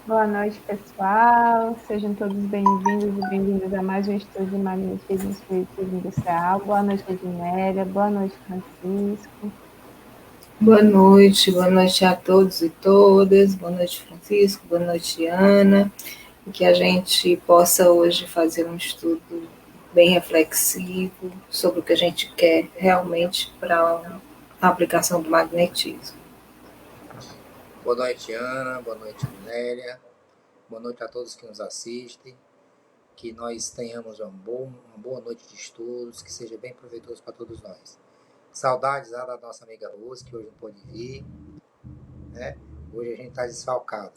Boa noite, pessoal. Sejam todos bem-vindos e bem-vindas a mais um estudo de Magnetismo e Espiritismo Industrial. Boa noite, Ednélia. Boa noite, Francisco. Boa noite a todos e todas. Boa noite, Francisco. Boa noite, Ana. E que a gente possa hoje fazer um estudo bem reflexivo sobre o que a gente quer realmente para a aplicação do magnetismo. Boa noite, Ana. Boa noite, Nélia. Boa noite a todos que nos assistem. Que nós tenhamos uma boa noite de estudos, que seja bem proveitoso para todos nós. Saudades da nossa amiga Rose, que hoje não pôde vir. Né? Hoje a gente está desfalcado.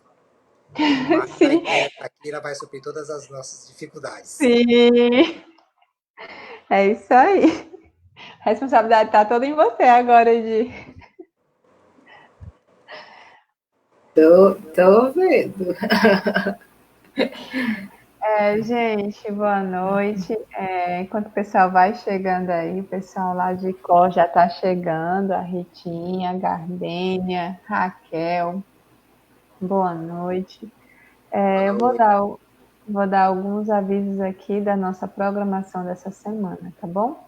Mas Sim. aqui ela vai suprir todas as nossas dificuldades. Sim. É isso aí. A responsabilidade está toda em você agora, Edi. Tô vendo. Gente, boa noite. Enquanto o pessoal vai chegando aí, o pessoal lá de Có já está chegando, a Ritinha, a Gardênia, Raquel, boa noite. Eu vou dar alguns avisos aqui da nossa programação dessa semana, tá bom?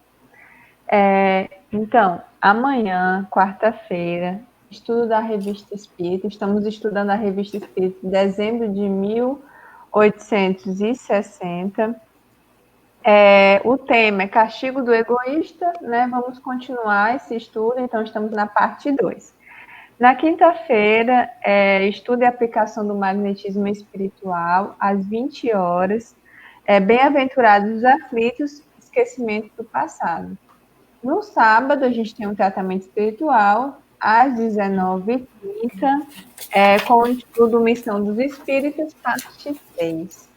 Então, amanhã, quarta-feira, estudo da Revista Espírita. Estamos estudando a Revista Espírita de dezembro de 1860. O tema é Castigo do Egoísta, né? Vamos continuar esse estudo, então estamos na parte 2. Na quinta-feira, estudo e aplicação do magnetismo espiritual, às 20 horas. Bem-aventurados os aflitos, esquecimento do passado. No sábado, a gente tem um tratamento espiritual, às 19h30, com o estudo Missão dos Espíritos, parte 6.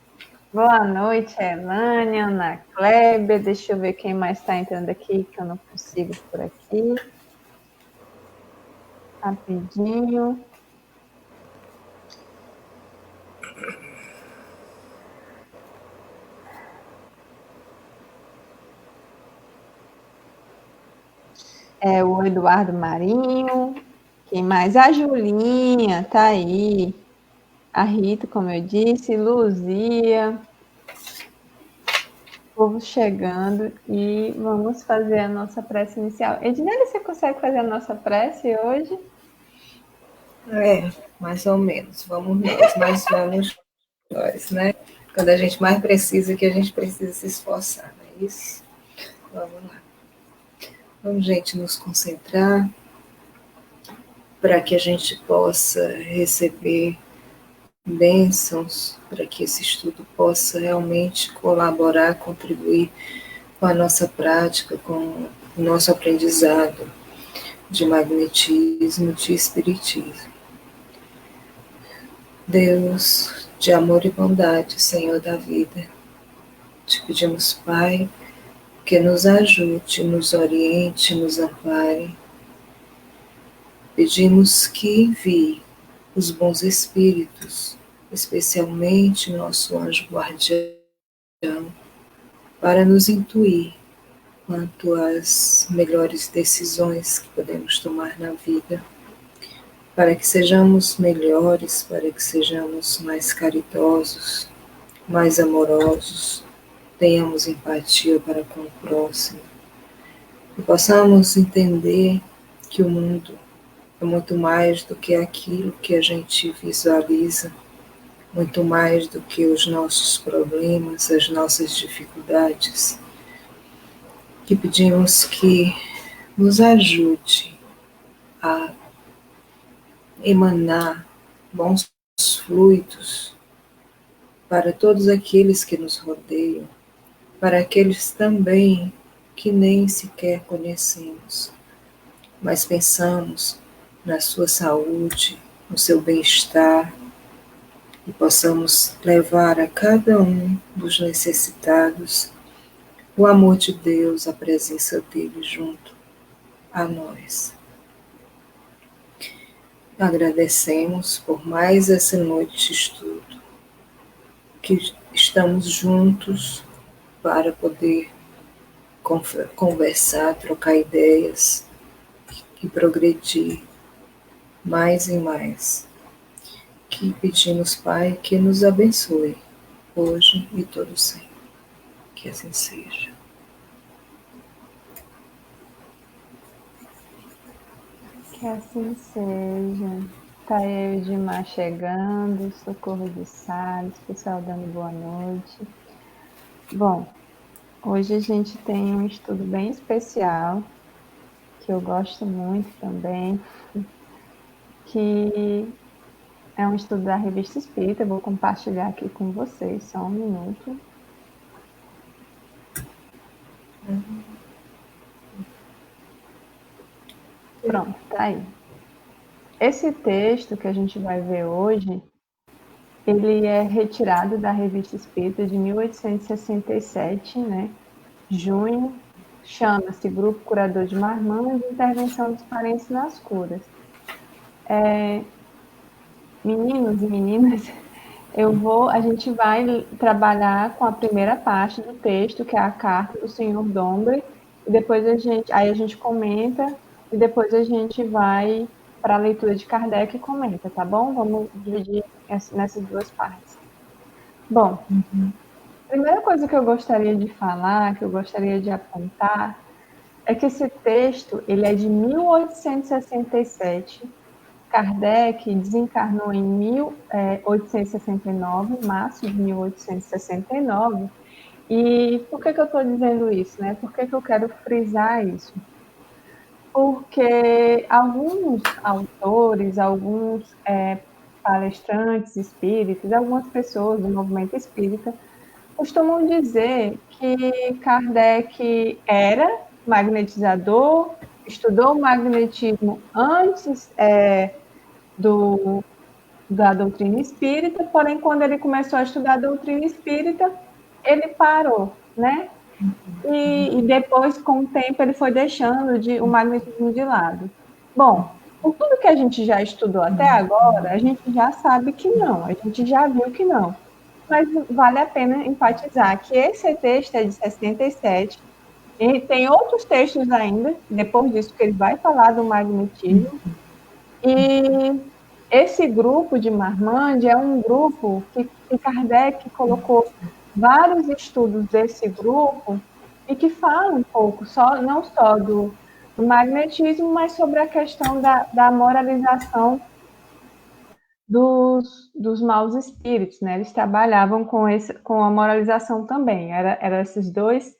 Boa noite, Elânia, Ana Kleber. Deixa eu ver quem mais está entrando aqui, que eu não consigo por aqui. Rapidinho. O Eduardo Marinho. Quem mais? A Julinha, tá aí. A Rita, como eu disse, Luzia. Povo chegando e vamos fazer a nossa prece inicial. Ednelia, você consegue fazer a nossa prece hoje? Mais ou menos. Vamos nós, né? Quando a gente mais precisa, que a gente precisa se esforçar, não é isso? Vamos lá. Vamos, gente, nos concentrar para que a gente possa receber bênçãos, para que esse estudo possa realmente colaborar, contribuir com a nossa prática, com o nosso aprendizado de magnetismo, de espiritismo. Deus de amor e bondade, Senhor da vida, te pedimos, Pai, que nos ajude, nos oriente, nos ampare. Pedimos que envie os bons espíritos, especialmente nosso anjo guardião, para nos intuir quanto às melhores decisões que podemos tomar na vida, para que sejamos melhores, para que sejamos mais caridosos, mais amorosos, tenhamos empatia para com o próximo e possamos entender que o mundo é muito mais do que aquilo que a gente visualiza, muito mais do que os nossos problemas, as nossas dificuldades, que pedimos que nos ajude a emanar bons fluidos para todos aqueles que nos rodeiam, para aqueles também que nem sequer conhecemos, mas pensamos na sua saúde, no seu bem-estar, e possamos levar a cada um dos necessitados o amor de Deus, a presença dele junto a nós. Agradecemos por mais essa noite de estudo, que estamos juntos para poder conversar, trocar ideias e progredir mais e mais. que pedimos, Pai, que nos abençoe, hoje e todo sempre. Que assim seja. Que assim seja. Tá eu e Dimar chegando, Socorro de Salles, pessoal dando boa noite. Bom, hoje a gente tem um estudo bem especial, que eu gosto muito também, que é um estudo da Revista Espírita. Eu vou compartilhar aqui com vocês, só um minuto. Pronto, tá aí. Esse texto que a gente vai ver hoje, ele é retirado da Revista Espírita de 1867, né? Junho, chama-se Grupo Curador de Marmanjos, Intervenção dos Parentes nas Curas. Meninos e meninas, a gente vai trabalhar com a primeira parte do texto, que é a carta do Senhor Dombre, e depois a gente comenta, e depois a gente vai para a leitura de Kardec e comenta, tá bom? Vamos dividir nessas duas partes. Bom, a primeira coisa que eu gostaria de falar, que eu gostaria de apontar, é que esse texto ele é de 1867. Kardec desencarnou em 1869, março de 1869. E por que eu estou dizendo isso, né? Por que eu quero frisar isso? Porque alguns autores, alguns palestrantes espíritas, algumas pessoas do movimento espírita costumam dizer que Kardec era magnetizador, estudou o magnetismo antes da doutrina espírita, porém, quando ele começou a estudar a doutrina espírita, ele parou, né? E depois, com o tempo, ele foi deixando o magnetismo de lado. Bom, por tudo que a gente já estudou até agora, a gente já sabe que não, a gente já viu que não. Mas vale a pena enfatizar que esse texto é de 67, e tem outros textos ainda, depois disso, que ele vai falar do magnetismo. E esse grupo de Marmande é um grupo que Kardec colocou vários estudos desse grupo e que fala um pouco, não só do magnetismo, mas sobre a questão da moralização dos maus espíritos, né? Eles trabalhavam com a moralização também. Era esses dois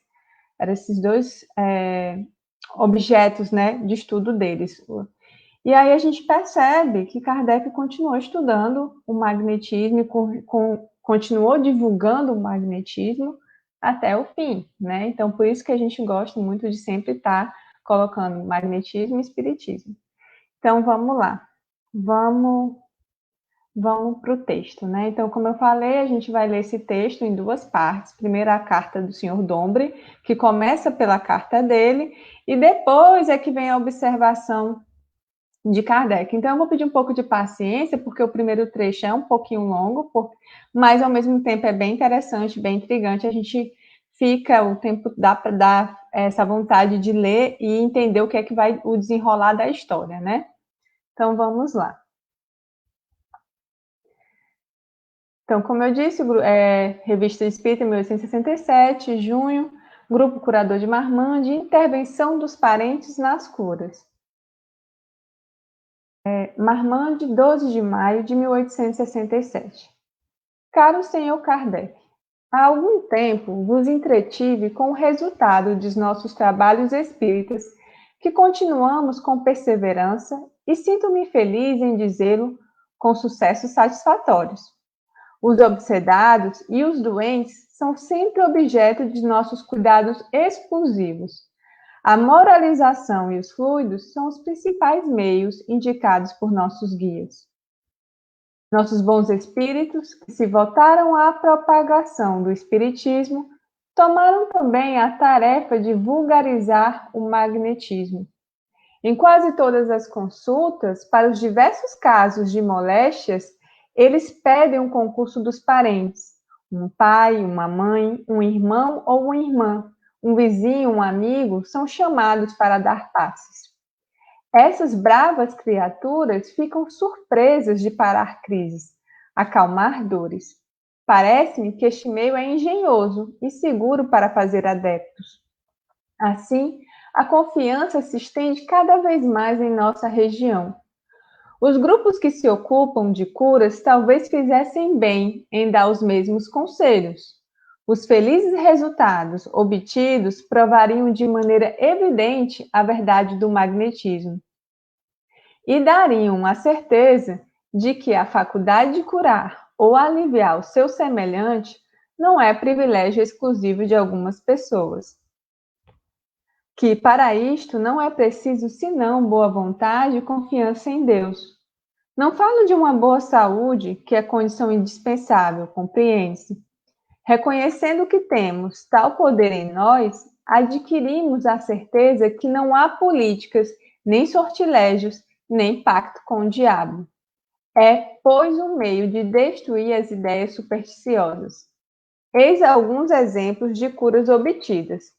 objetos, né, de estudo deles. E aí a gente percebe que Kardec continuou estudando o magnetismo e continuou divulgando o magnetismo até o fim, né? Então, por isso que a gente gosta muito de sempre estar colocando magnetismo e espiritismo. Então, vamos lá. Vamos para o texto, né? Então, como eu falei, a gente vai ler esse texto em duas partes. Primeiro, a carta do Senhor Dombre, que começa pela carta dele, e depois é que vem a observação de Kardec. Então, eu vou pedir um pouco de paciência, porque o primeiro trecho é um pouquinho longo, mas ao mesmo tempo é bem interessante, bem intrigante. A gente fica o tempo, dá para dar essa vontade de ler e entender o que é que vai o desenrolar da história, né? Então, vamos lá. Então, como eu disse, Revista Espírita, 1867, junho, Grupo Curador de Marmande, Intervenção dos Parentes nas Curas. Marmande, 12 de maio de 1867. Caro senhor Kardec, há algum tempo vos entretive com o resultado de nossos trabalhos espíritas, que continuamos com perseverança, e sinto-me feliz em dizê-lo com sucessos satisfatórios. Os obsedados e os doentes são sempre objeto de nossos cuidados exclusivos. A moralização e os fluidos são os principais meios indicados por nossos guias. Nossos bons espíritos, que se voltaram à propagação do espiritismo, tomaram também a tarefa de vulgarizar o magnetismo. Em quase todas as consultas, para os diversos casos de moléstias, eles pedem um concurso dos parentes, um pai, uma mãe, um irmão ou uma irmã, um vizinho, um amigo, são chamados para dar passes. Essas bravas criaturas ficam surpresas de parar crises, acalmar dores. Parece-me que este meio é engenhoso e seguro para fazer adeptos. Assim, a confiança se estende cada vez mais em nossa região. Os grupos que se ocupam de curas talvez fizessem bem em dar os mesmos conselhos. Os felizes resultados obtidos provariam de maneira evidente a verdade do magnetismo e dariam a certeza de que a faculdade de curar ou aliviar o seu semelhante não é privilégio exclusivo de algumas pessoas. Que para isto não é preciso senão boa vontade e confiança em Deus. Não falo de uma boa saúde, que é condição indispensável, compreende-se. Reconhecendo que temos tal poder em nós, adquirimos a certeza que não há políticas, nem sortilégios, nem pacto com o diabo. É, pois, um meio de destruir as ideias supersticiosas. Eis alguns exemplos de curas obtidas.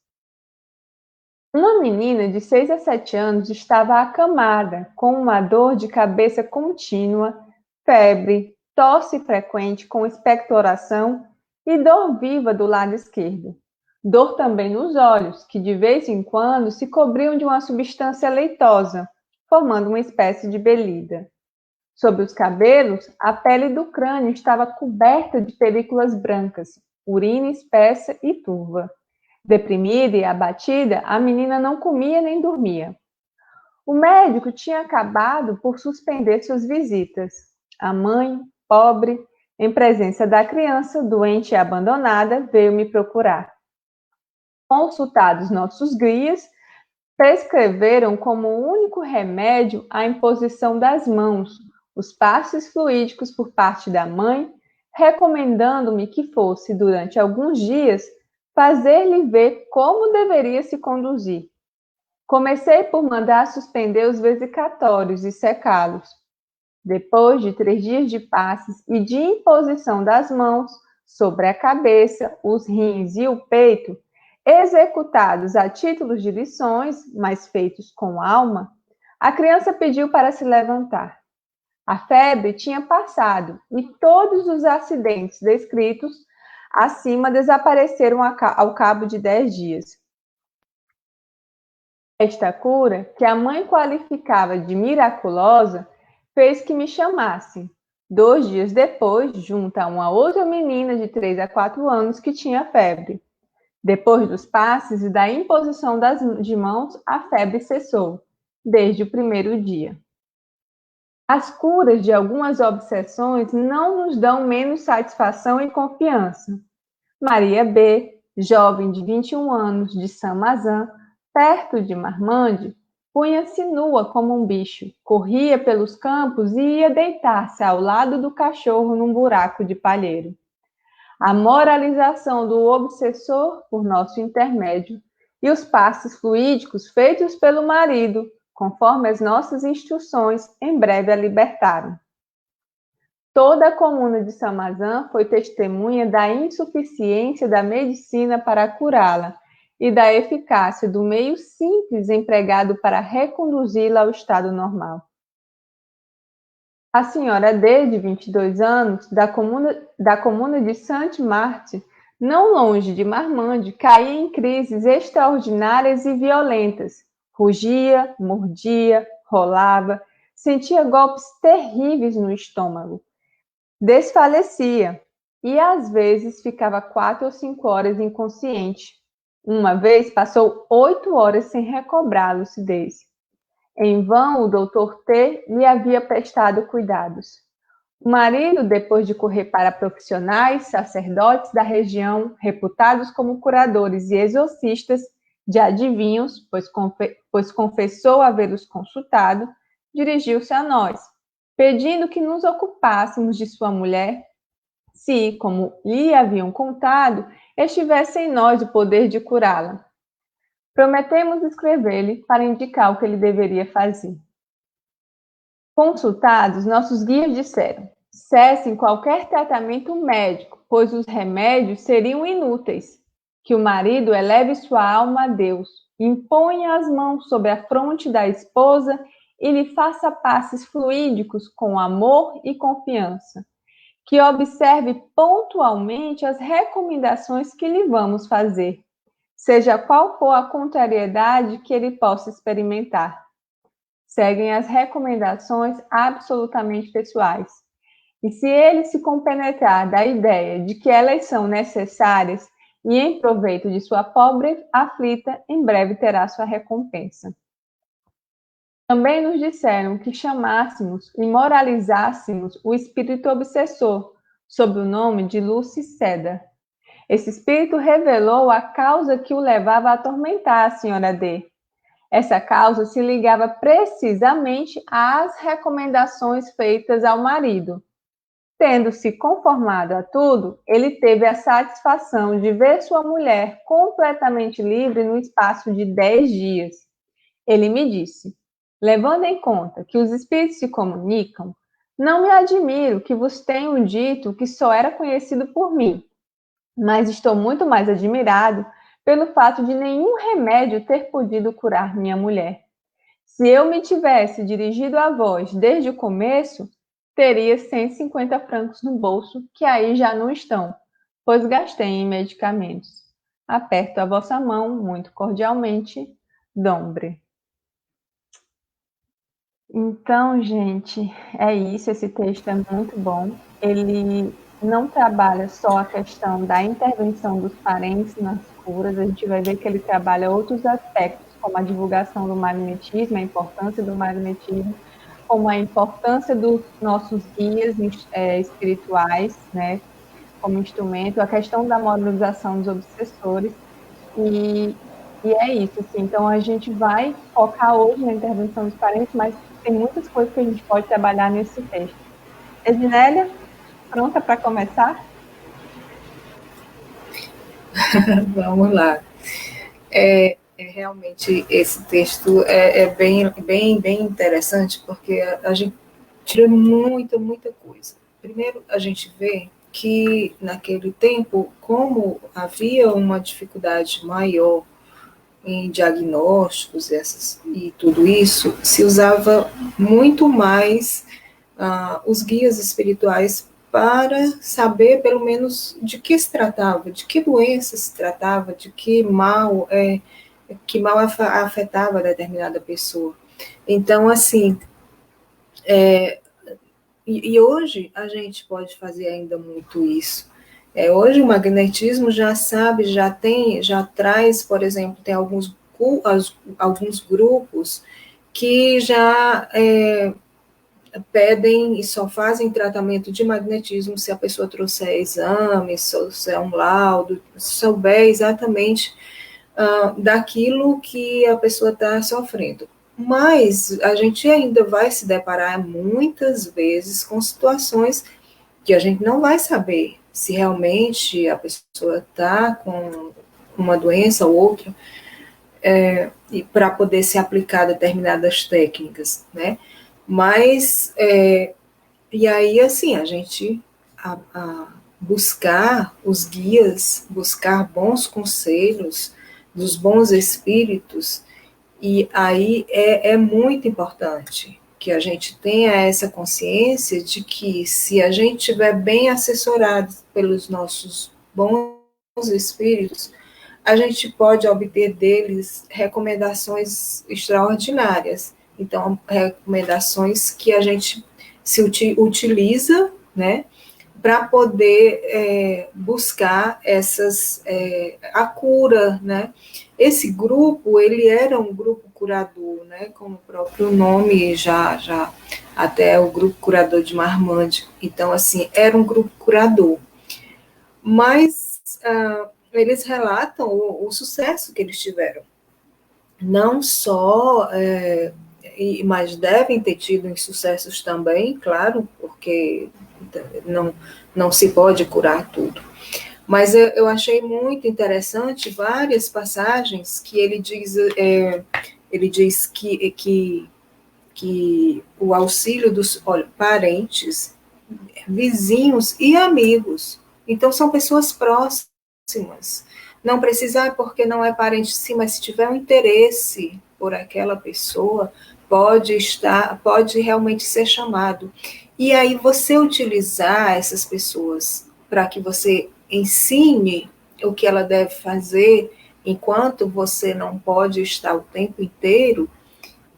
Uma menina de 6 a 7 anos estava acamada, com uma dor de cabeça contínua, febre, tosse frequente com expectoração e dor viva do lado esquerdo. Dor também nos olhos, que de vez em quando se cobriam de uma substância leitosa, formando uma espécie de belida. Sob os cabelos, a pele do crânio estava coberta de películas brancas, urina espessa e turva. Deprimida e abatida, a menina não comia nem dormia. O médico tinha acabado por suspender suas visitas. A mãe, pobre, em presença da criança, doente e abandonada, veio me procurar. Consultados nossos guias, prescreveram como único remédio a imposição das mãos, os passes fluídicos por parte da mãe, recomendando-me que fosse, durante alguns dias, fazer-lhe ver como deveria se conduzir. Comecei por mandar suspender os vesicatórios e secá-los. Depois de 3 dias de passes e de imposição das mãos sobre a cabeça, os rins e o peito, executados a título de lições, mas feitos com alma, a criança pediu para se levantar. A febre tinha passado e todos os acidentes descritos acima desapareceram ao cabo de 10 dias. Esta cura, que a mãe qualificava de miraculosa, fez que me chamasse. 2 dias depois, junto a uma outra menina de 3 a 4 anos que tinha febre. Depois dos passes e da imposição de mãos, a febre cessou, desde o primeiro dia. As curas de algumas obsessões não nos dão menos satisfação e confiança. Maria B., jovem de 21 anos, de Saint-Maixent, perto de Marmande, punha-se nua como um bicho, corria pelos campos e ia deitar-se ao lado do cachorro num buraco de palheiro. A moralização do obsessor por nosso intermédio e os passes fluídicos feitos pelo marido, conforme as nossas instruções, em breve a libertaram. Toda a comuna de Saint-Maixent foi testemunha da insuficiência da medicina para curá-la e da eficácia do meio simples empregado para reconduzi-la ao estado normal. A senhora D., de 22 anos, da comuna de Saint-Martin, não longe de Marmande, caía em crises extraordinárias e violentas. Rugia, mordia, rolava, sentia golpes terríveis no estômago. Desfalecia e, às vezes, ficava 4 ou 5 horas inconsciente. Uma vez passou 8 horas sem recobrar a lucidez. Em vão, o doutor T. lhe havia prestado cuidados. O marido, depois de correr para profissionais, sacerdotes da região, reputados como curadores e exorcistas de adivinhos, pois confessou havê-los consultado, dirigiu-se a nós, pedindo que nos ocupássemos de sua mulher, se, como lhe haviam contado, estivesse em nós o poder de curá-la. Prometemos escrever-lhe para indicar o que ele deveria fazer. Consultados, nossos guias disseram: cessem qualquer tratamento médico, pois os remédios seriam inúteis. Que o marido eleve sua alma a Deus, imponha as mãos sobre a fronte da esposa e lhe faça passes fluídicos com amor e confiança. que observe pontualmente as recomendações que lhe vamos fazer, seja qual for a contrariedade que ele possa experimentar. Seguem as recomendações absolutamente pessoais. E se ele se compenetrar da ideia de que elas são necessárias e em proveito de sua pobre aflita, em breve terá sua recompensa. Também nos disseram que chamássemos e moralizássemos o espírito obsessor, sob o nome de Luciceda. Esse espírito revelou a causa que o levava a atormentar a senhora D. Essa causa se ligava precisamente às recomendações feitas ao marido. Tendo-se conformado a tudo, ele teve a satisfação de ver sua mulher completamente livre no espaço de 10 dias. Ele me disse: levando em conta que os espíritos se comunicam, não me admiro que vos tenham dito que só era conhecido por mim, mas estou muito mais admirado pelo fato de nenhum remédio ter podido curar minha mulher. Se eu me tivesse dirigido a vós desde o começo, teria 150 francos no bolso, que aí já não estão, pois gastei em medicamentos. Aperto a vossa mão muito cordialmente, Dombre. Então, gente, é isso. Esse texto é muito bom. Ele não trabalha só a questão da intervenção dos parentes nas curas, a gente vai ver que ele trabalha outros aspectos, como a divulgação do magnetismo, a importância do magnetismo, como a importância dos nossos guias espirituais, né, como instrumento, a questão da moralização dos obsessores, e, e é isso, assim. Então, a gente vai focar hoje na intervenção dos parentes, mas tem muitas coisas que a gente pode trabalhar nesse texto. Ednélia, pronta para começar? Vamos lá. Realmente esse texto é bem interessante, porque a gente tira muita coisa. Primeiro, a gente vê que naquele tempo, como havia uma dificuldade maior em diagnósticos e tudo isso, se usava muito mais os guias espirituais para saber, pelo menos, de que se tratava, de que doença se tratava, de que mal afetava determinada pessoa. Então, assim, e hoje a gente pode fazer ainda muito isso. Hoje o magnetismo já sabe, já traz, por exemplo, tem alguns grupos que já pedem e só fazem tratamento de magnetismo se a pessoa trouxer exames, se é um laudo, souber exatamente daquilo que a pessoa está sofrendo. Mas a gente ainda vai se deparar muitas vezes com situações que a gente não vai saber se realmente a pessoa está com uma doença ou outra, e para poder se aplicar determinadas técnicas, né? Mas, e aí, assim, a gente buscar os guias, buscar bons conselhos dos bons espíritos, e aí é muito importante que a gente tenha essa consciência de que se a gente estiver bem assessorado pelos nossos bons espíritos, a gente pode obter deles recomendações extraordinárias. Então, recomendações que a gente se utiliza, né, para poder buscar a cura, né? Esse grupo, ele era um grupo curador, né? Como o próprio nome já até o grupo curador de Marmande. Então, assim, era um grupo curador. Mas eles relatam o sucesso que eles tiveram. Não só, mas devem ter tido insucessos também, claro, porque não se pode curar tudo. Mas eu achei muito interessante várias passagens que ele diz que o auxílio dos parentes, vizinhos e amigos. Então, são pessoas próximas. Não precisa, porque não é parente, sim, mas se tiver um interesse por aquela pessoa, pode realmente ser chamado. E aí você utilizar essas pessoas para que você ensine o que ela deve fazer, enquanto você não pode estar o tempo inteiro,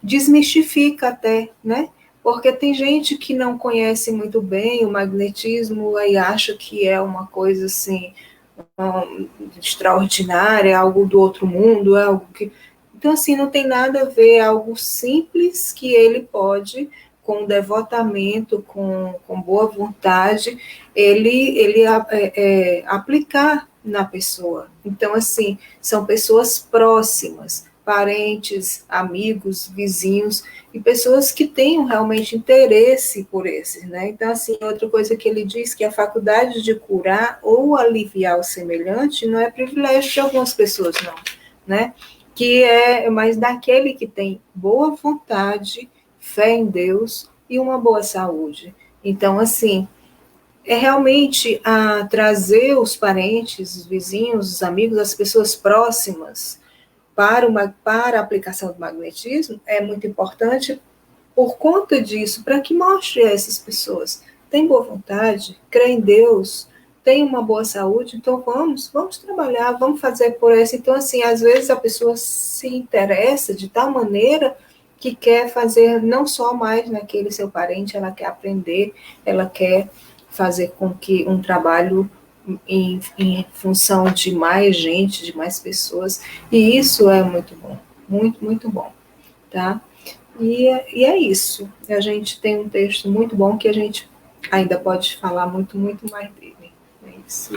desmistifica até, né? Porque tem gente que não conhece muito bem o magnetismo e acha que é uma coisa assim extraordinária, algo do outro mundo, algo que. Então, assim, não tem nada a ver, é algo simples que ele pode, com devotamento, com boa vontade, ele aplicar na pessoa. Então, assim, são pessoas próximas, parentes, amigos, vizinhos, e pessoas que tenham realmente interesse por esses, né? Então, assim, outra coisa que ele diz que a faculdade de curar ou aliviar o semelhante não é privilégio de algumas pessoas, não, né? Que é mais daquele que tem boa vontade, fé em Deus e uma boa saúde. Então, assim, é realmente trazer os parentes, os vizinhos, os amigos, as pessoas próximas para a aplicação do magnetismo é muito importante por conta disso, para que mostre a essas pessoas, tem boa vontade, crê em Deus, tem uma boa saúde, então vamos trabalhar, vamos fazer por isso. Então, assim, às vezes a pessoa se interessa de tal maneira que quer fazer não só mais naquele seu parente, ela quer aprender, ela quer fazer com que um trabalho em função de mais gente, de mais pessoas, e isso é muito bom, muito, muito bom, tá? E é isso. A gente tem um texto muito bom que a gente ainda pode falar muito, muito mais dele. É isso.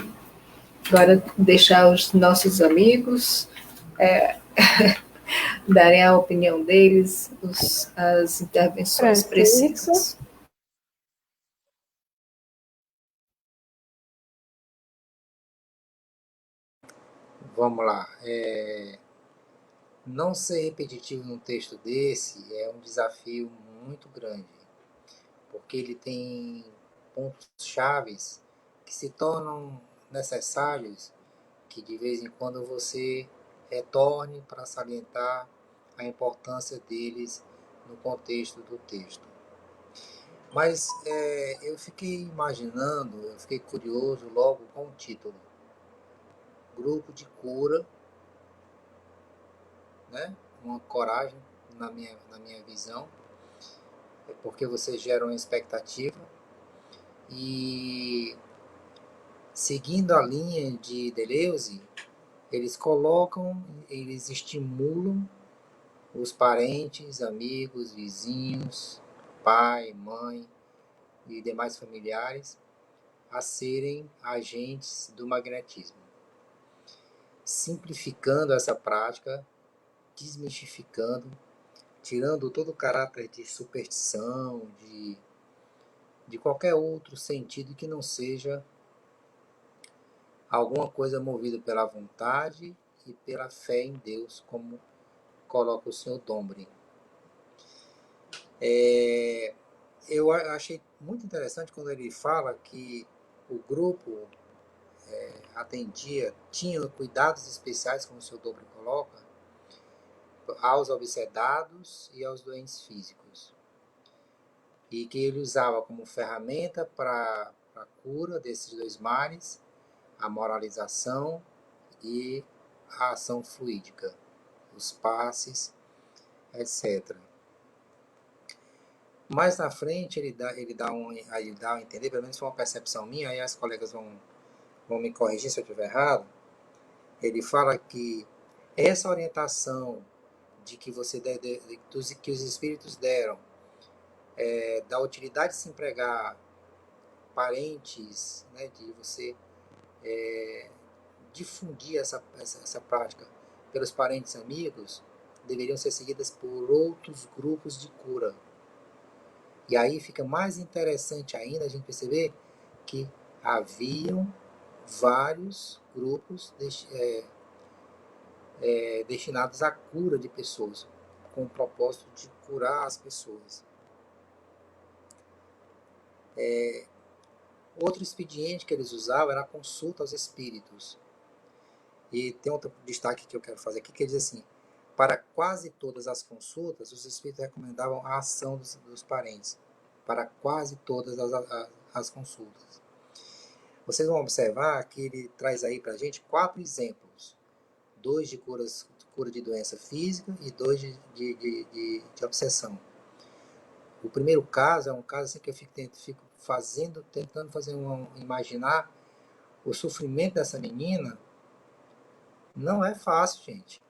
Agora, deixar os nossos amigos darem a opinião deles, as intervenções Francisco. precisas. Vamos lá. Não ser repetitivo num texto desse é um desafio muito grande, porque ele tem pontos chaves que se tornam necessários que de vez em quando você retorne para salientar a importância deles no contexto do texto. Mas eu fiquei imaginando, eu fiquei curioso logo com o título: Grupo de Cura, né? Uma coragem na minha visão, porque você gera uma expectativa e seguindo a linha de Deleuze, eles estimulam os parentes, amigos, vizinhos, pai, mãe e demais familiares a serem agentes do magnetismo, simplificando essa prática, desmistificando, tirando todo o caráter de superstição, de qualquer outro sentido que não seja alguma coisa movida pela vontade e pela fé em Deus, como coloca o Sr. Dombre. Eu achei muito interessante quando ele fala que o grupo tinha cuidados especiais, como o Sr. Dombre coloca, aos obsedados e aos doentes físicos. E que ele usava como ferramenta para a cura desses dois males a moralização e a ação fluídica, os passes, etc. Mais na frente ele dá a entender, pelo menos foi uma percepção minha, aí as colegas vão me corrigir se eu estiver errado. Ele fala que essa orientação de que que os espíritos deram, da utilidade de se empregar parentes, né, de você difundir essa prática pelos parentes e amigos, deveriam ser seguidas por outros grupos de cura. E aí fica mais interessante ainda a gente perceber que haviam vários grupos destinados à cura de pessoas, com o propósito de curar as pessoas. Outro expediente que eles usavam era a consulta aos espíritos. E tem outro destaque que eu quero fazer aqui, que ele diz assim: Para quase todas as consultas, os espíritos recomendavam a ação dos parentes. Para quase todas as consultas. Vocês vão observar que ele traz aí para a gente 4 exemplos. 2 de cura de doença física e 2 de obsessão. O primeiro caso é um caso assim que eu fico tentando imaginar o sofrimento dessa menina. Não é fácil, gente.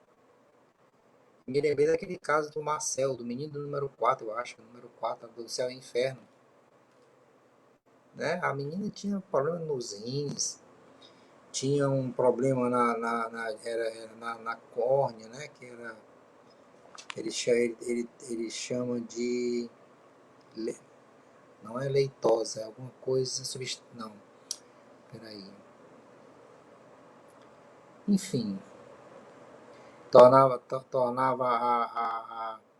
Me lembrei daquele caso do Marcel, do menino do número 4, eu acho, número 4, do Céu e Inferno. Né? A menina tinha problema nos rins, tinha um problema na córnea, né? Que era, ele chama de... Não é leitosa, é alguma coisa... Não, peraí. Enfim, tornava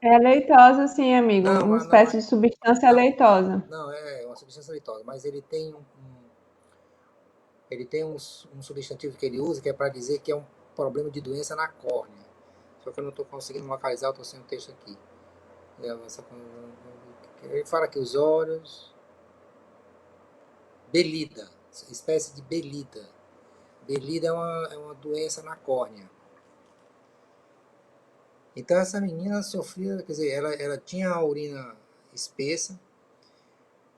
É leitosa, sim, amigo. Não, Uma não espécie de substância leitosa. Não, é uma substância leitosa, mas ele tem um substantivo que ele usa que é para dizer que é um problema de doença na córnea. Só que eu não estou conseguindo localizar, eu estou sem o texto aqui. Ele fala que os olhos... Belida, espécie de belida. Belida é uma doença na córnea. Então essa menina sofria, quer dizer, ela tinha a urina espessa.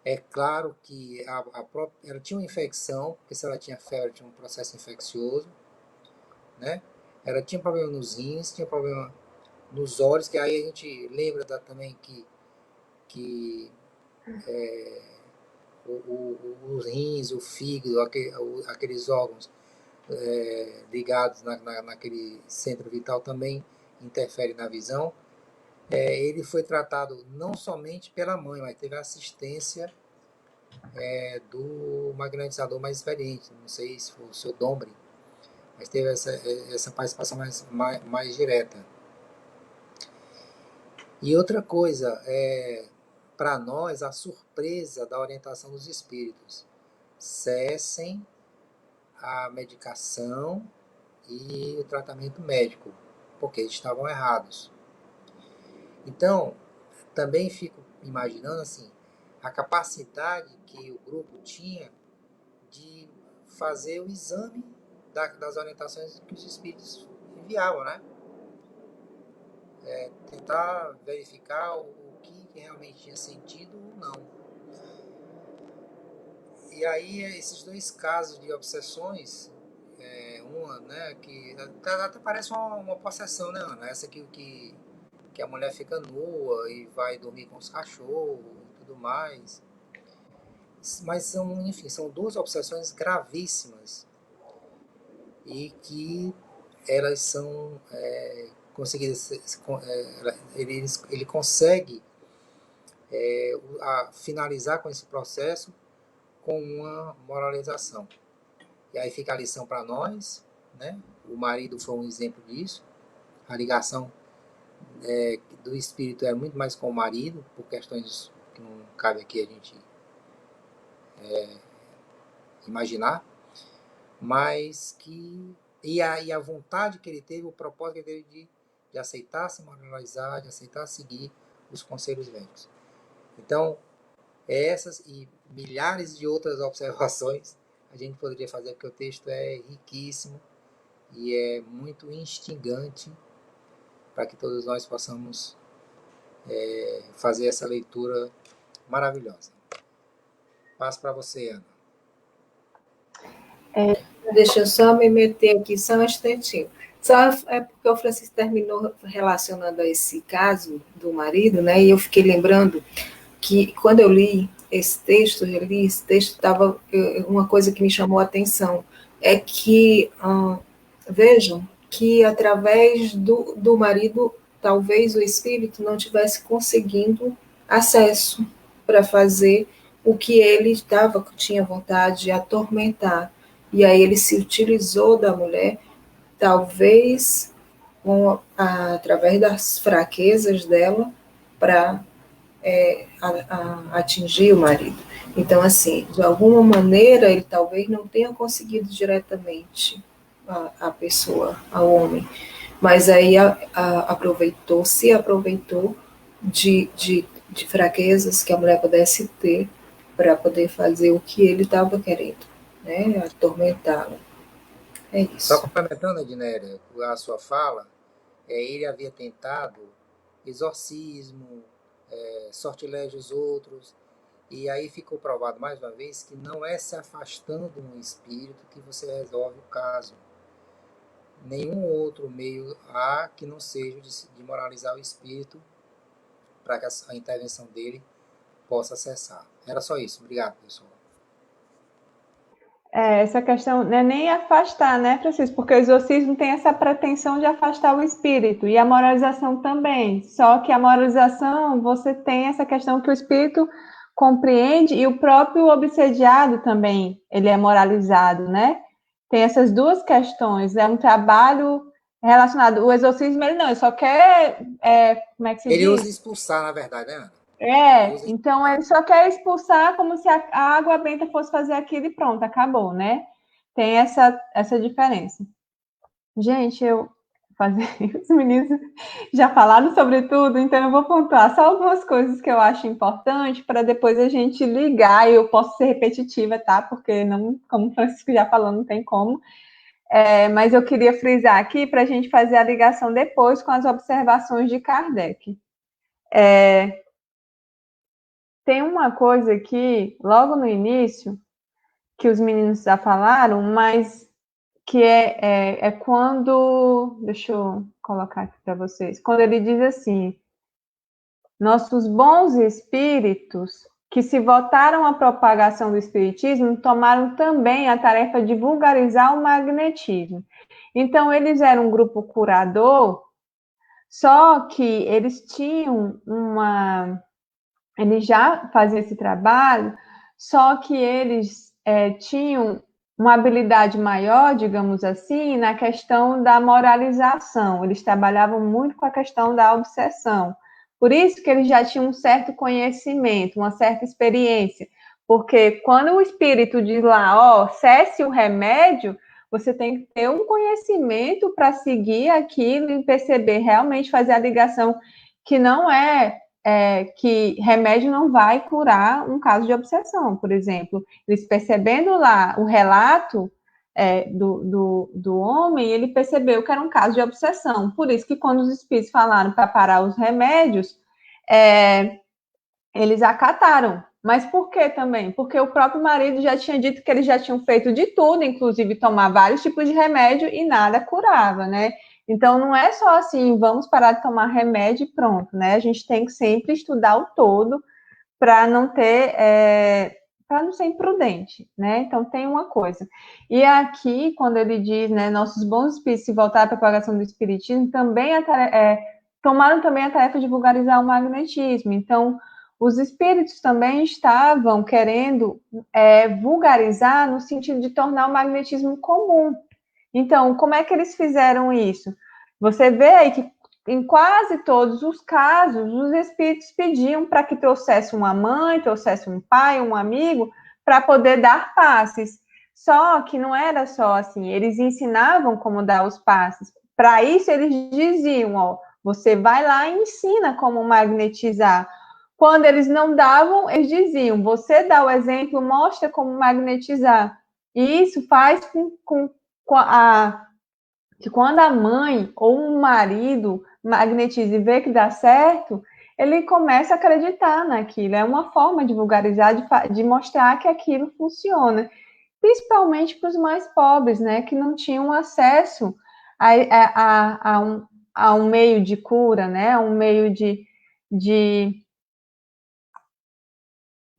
É claro que ela tinha uma infecção, porque se ela tinha febre, tinha um processo infeccioso, né? Ela tinha problema nos rins, tinha problema nos olhos, que aí a gente lembra também que os rins, o fígado, aqueles órgãos ligados naquele centro vital também interferem na visão. Ele foi tratado não somente pela mãe, mas teve assistência do magnetizador mais experiente, não sei se foi o seu Dombre, mas teve essa participação mais direta. E outra coisa, para nós, a surpresa da orientação dos espíritos: cessem a medicação e o tratamento médico, porque eles estavam errados. Então, também fico imaginando assim, a capacidade que o grupo tinha de fazer o exame das orientações que os espíritos enviavam, né? Tentar verificar o que realmente tinha sentido ou não. E aí, esses 2 casos de obsessões, uma, né, que até parece uma possessão, né, Ana? Essa que a mulher fica nua e vai dormir com os cachorros e tudo mais. Mas são 2 obsessões gravíssimas e que elas são conseguidas. Ele consegue finalizar com esse processo com uma moralização. E aí fica a lição para nós, né? O marido foi um exemplo disso. A ligação do espírito é muito mais com o marido, por questões que não cabe aqui a gente imaginar, mas que... E a vontade que ele teve, o propósito que ele teve de aceitar se moralizar, de aceitar seguir os conselhos médicos. Então, essas e milhares de outras observações a gente poderia fazer, porque o texto é riquíssimo e é muito instigante para que todos nós possamos fazer essa leitura maravilhosa. Passo para você, Ana. Deixa eu só me meter aqui, só um instantinho. Só porque o Francisco terminou relacionando a esse caso do marido, né? E eu fiquei lembrando que quando eu li esse texto, estava uma coisa que me chamou a atenção, é que, vejam, que através do marido, talvez o espírito não tivesse conseguindo acesso para fazer o que ele tinha vontade de atormentar. E aí ele se utilizou da mulher, talvez através das fraquezas dela, para atingir o marido. Então, assim, de alguma maneira, ele talvez não tenha conseguido diretamente a pessoa, ao homem, Mas aí se aproveitou de fraquezas que a mulher pudesse ter para poder fazer o que ele estava querendo, né? Atormentá-la. É Só isso. complementando, Ednélia, a sua fala, ele havia tentado exorcismo, sortilégios outros, e aí ficou provado mais uma vez que não é se afastando de um espírito que você resolve o caso. Nenhum outro meio há que não seja de moralizar o espírito para que a intervenção dele possa cessar. Era só isso. Obrigado, pessoal. Essa questão não é nem afastar, né, Francisco? Porque o exorcismo tem essa pretensão de afastar o espírito, e a moralização também. Só que a moralização, você tem essa questão que o espírito compreende, e o próprio obsediado também, ele é moralizado, né? Tem essas duas questões. É um trabalho relacionado. O exorcismo, ele não, ele só quer, como é que se Ele usa diz? expulsar, na verdade, né, Ana? Ele usa Então ele só quer expulsar como se a água benta fosse fazer aquilo e pronto, acabou, né? Tem essa diferença. Gente, os meninos já falaram sobre tudo, então eu vou pontuar só algumas coisas que eu acho importante para depois a gente ligar, e eu posso ser repetitiva, tá? Porque não, como o Francisco já falou, não tem como. Mas eu queria frisar aqui para a gente fazer a ligação depois com as observações de Kardec. Tem uma coisa aqui, logo no início, que os meninos já falaram, mas que é quando. Deixa eu colocar aqui para vocês. Quando ele diz assim: nossos bons espíritos que se votaram à propagação do espiritismo tomaram também a tarefa de vulgarizar o magnetismo. Então, eles eram um grupo curador, só que eles tinham eles já faziam esse trabalho, só que eles tinham uma habilidade maior, digamos assim, na questão da moralização. Eles trabalhavam muito com a questão da obsessão. Por isso que eles já tinham um certo conhecimento, uma certa experiência. Porque quando o espírito diz lá, ó, cesse o remédio, você tem que ter um conhecimento para seguir aquilo e perceber, realmente fazer a ligação que não que remédio não vai curar um caso de obsessão, por exemplo. Eles percebendo lá o relato do homem, ele percebeu que era um caso de obsessão. Por isso que quando os espíritos falaram para parar os remédios, eles acataram. Mas por que também? Porque o próprio marido já tinha dito que eles já tinham feito de tudo, inclusive tomar vários tipos de remédio, e nada curava, né? Então, não é só assim, vamos parar de tomar remédio e pronto, né? A gente tem que sempre estudar o todo para não ter, para não ser imprudente, né? Então, tem uma coisa. E aqui, quando ele diz, né, nossos bons espíritos se voltar à propagação do espiritismo, também tomaram também a tarefa de vulgarizar o magnetismo. Então, os espíritos também estavam querendo vulgarizar no sentido de tornar o magnetismo comum. Então, como é que eles fizeram isso? Você vê aí que em quase todos os casos, os espíritos pediam para que trouxesse uma mãe, trouxesse um pai, um amigo, para poder dar passes. Só que não era só assim, eles ensinavam como dar os passes. Para isso, eles diziam, ó, você vai lá e ensina como magnetizar. Quando eles não davam, eles diziam, você dá o exemplo, mostra como magnetizar. E isso faz com que quando a mãe ou o marido magnetiza e vê que dá certo, ele começa a acreditar naquilo. É uma forma de vulgarizar, de mostrar que aquilo funciona. Principalmente para os mais pobres, né, que não tinham acesso a um meio de cura, né, a um meio de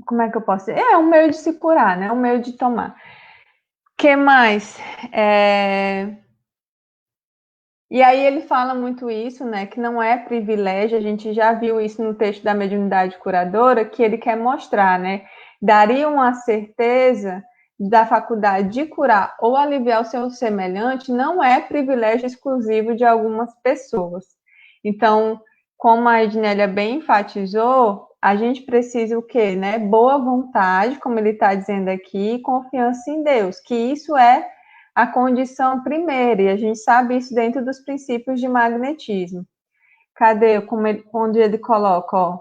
como é que eu posso dizer? Um meio de se curar, né, um meio de tomar. Que mais? E aí ele fala muito isso, né, que não é privilégio, a gente já viu isso no texto da mediunidade curadora, que ele quer mostrar, né, daria uma certeza da faculdade de curar ou aliviar o seu semelhante, não é privilégio exclusivo de algumas pessoas. Então, como a Ednélia bem enfatizou, a gente precisa o quê, né, boa vontade, como ele está dizendo aqui, e confiança em Deus, que isso é a condição primeira, e a gente sabe isso dentro dos princípios de magnetismo. Cadê? Onde ele coloca, ó,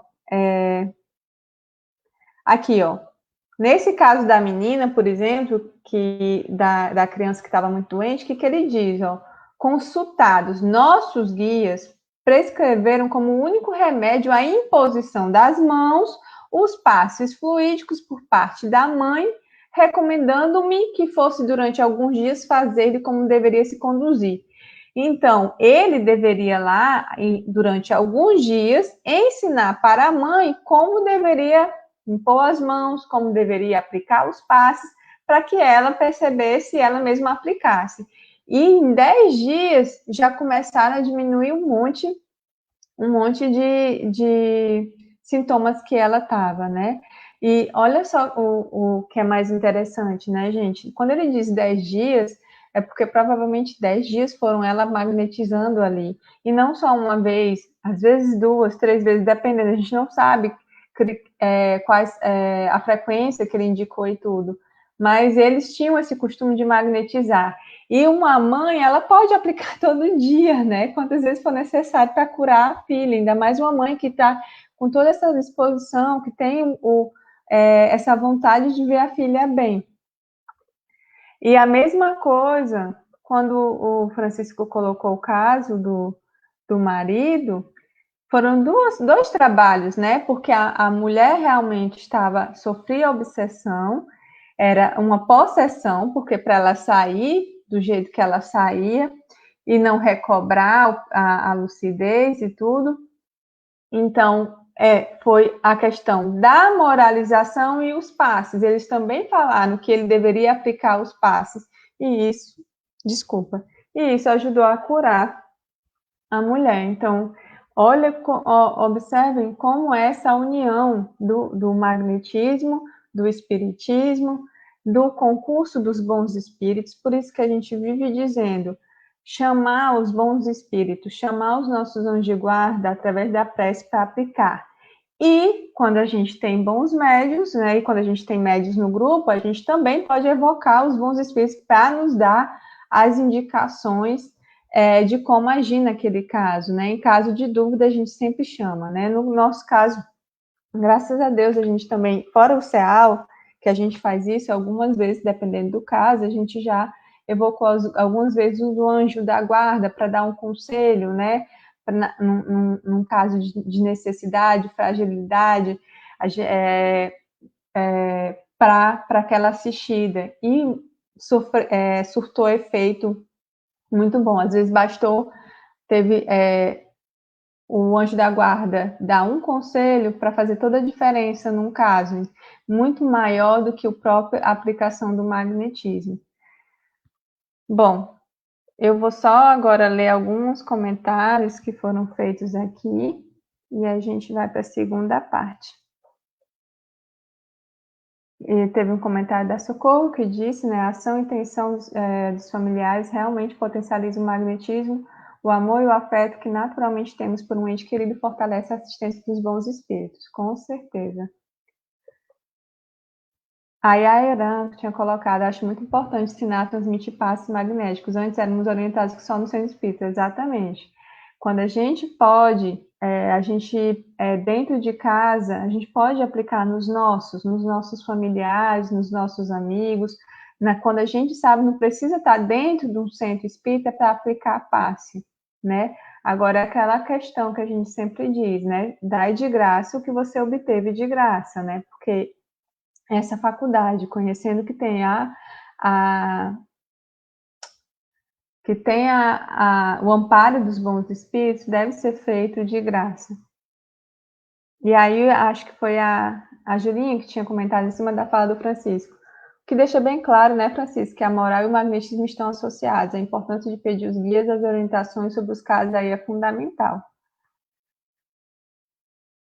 aqui, ó. Nesse caso da menina, por exemplo, da criança que estava muito doente, o que ele diz? Ó, consultados, nossos guias prescreveram como único remédio a imposição das mãos, os passes fluídicos por parte da mãe, recomendando-me que fosse durante alguns dias fazer como deveria se conduzir. Então, ele deveria lá, durante alguns dias, ensinar para a mãe como deveria impor as mãos, como deveria aplicar os passes, para que ela percebesse e ela mesma aplicasse. E em 10 dias já começaram a diminuir um monte de sintomas que ela estava, né? E olha só o que é mais interessante, né, gente? Quando ele diz 10 dias, é porque provavelmente 10 dias foram ela magnetizando ali. E não só uma vez, às vezes 2, 3 vezes, dependendo, a gente não sabe quais a frequência que ele indicou e tudo. Mas eles tinham esse costume de magnetizar. E uma mãe, ela pode aplicar todo dia, né? Quantas vezes for necessário para curar a filha. Ainda mais uma mãe que está com toda essa disposição, que tem essa vontade de ver a filha bem. E a mesma coisa, quando o Francisco colocou o caso do marido, foram dois trabalhos, né? Porque a mulher realmente sofria obsessão, era uma possessão, porque para ela sair do jeito que ela saía e não recobrar a lucidez e tudo. Então, foi a questão da moralização e os passes. Eles também falaram que ele deveria aplicar os passes, e isso ajudou a curar a mulher. Então, observem como essa união do magnetismo, do espiritismo, do concurso dos bons espíritos, por isso que a gente vive dizendo, chamar os bons espíritos, chamar os nossos anjos de guarda através da prece para aplicar. E quando a gente tem bons médios, né, e quando a gente tem médios no grupo, a gente também pode evocar os bons espíritos para nos dar as indicações de como agir naquele caso, né? Em caso de dúvida, a gente sempre chama, né? No nosso caso, graças a Deus, a gente também, fora o CEAL, que a gente faz isso algumas vezes, dependendo do caso, a gente já evocou algumas vezes o anjo da guarda para dar um conselho, né? Num caso de necessidade, fragilidade, para aquela assistida. E surtou efeito muito bom. Às vezes teve o anjo da guarda dar um conselho para fazer toda a diferença num caso, muito maior do que a própria aplicação do magnetismo. Bom, eu vou só agora ler alguns comentários que foram feitos aqui e a gente vai para a segunda parte. E teve um comentário da Socorro que disse, né, a ação e intenção dos familiares realmente potencializa o magnetismo, o amor e o afeto que naturalmente temos por um ente querido fortalece a assistência dos bons espíritos, com certeza. A Yairan tinha colocado, acho muito importante ensinar a transmitir passes magnéticos. Antes éramos orientados que só no centro espírita, exatamente. Quando a gente pode, dentro de casa, a gente pode aplicar nos nossos familiares, nos nossos amigos. Quando a gente sabe, não precisa estar dentro de um centro espírita para aplicar passe, né? Agora, aquela questão que a gente sempre diz, né? Dai de graça o que você obteve de graça, né? Porque essa faculdade, conhecendo que tem o amparo dos bons espíritos, deve ser feito de graça. E aí, acho que foi a Julinha que tinha comentado em cima da fala do Francisco, que deixa bem claro, né, Francisco, que a moral e o magnetismo estão associados. A importância de pedir os guias, as orientações sobre os casos aí é fundamental.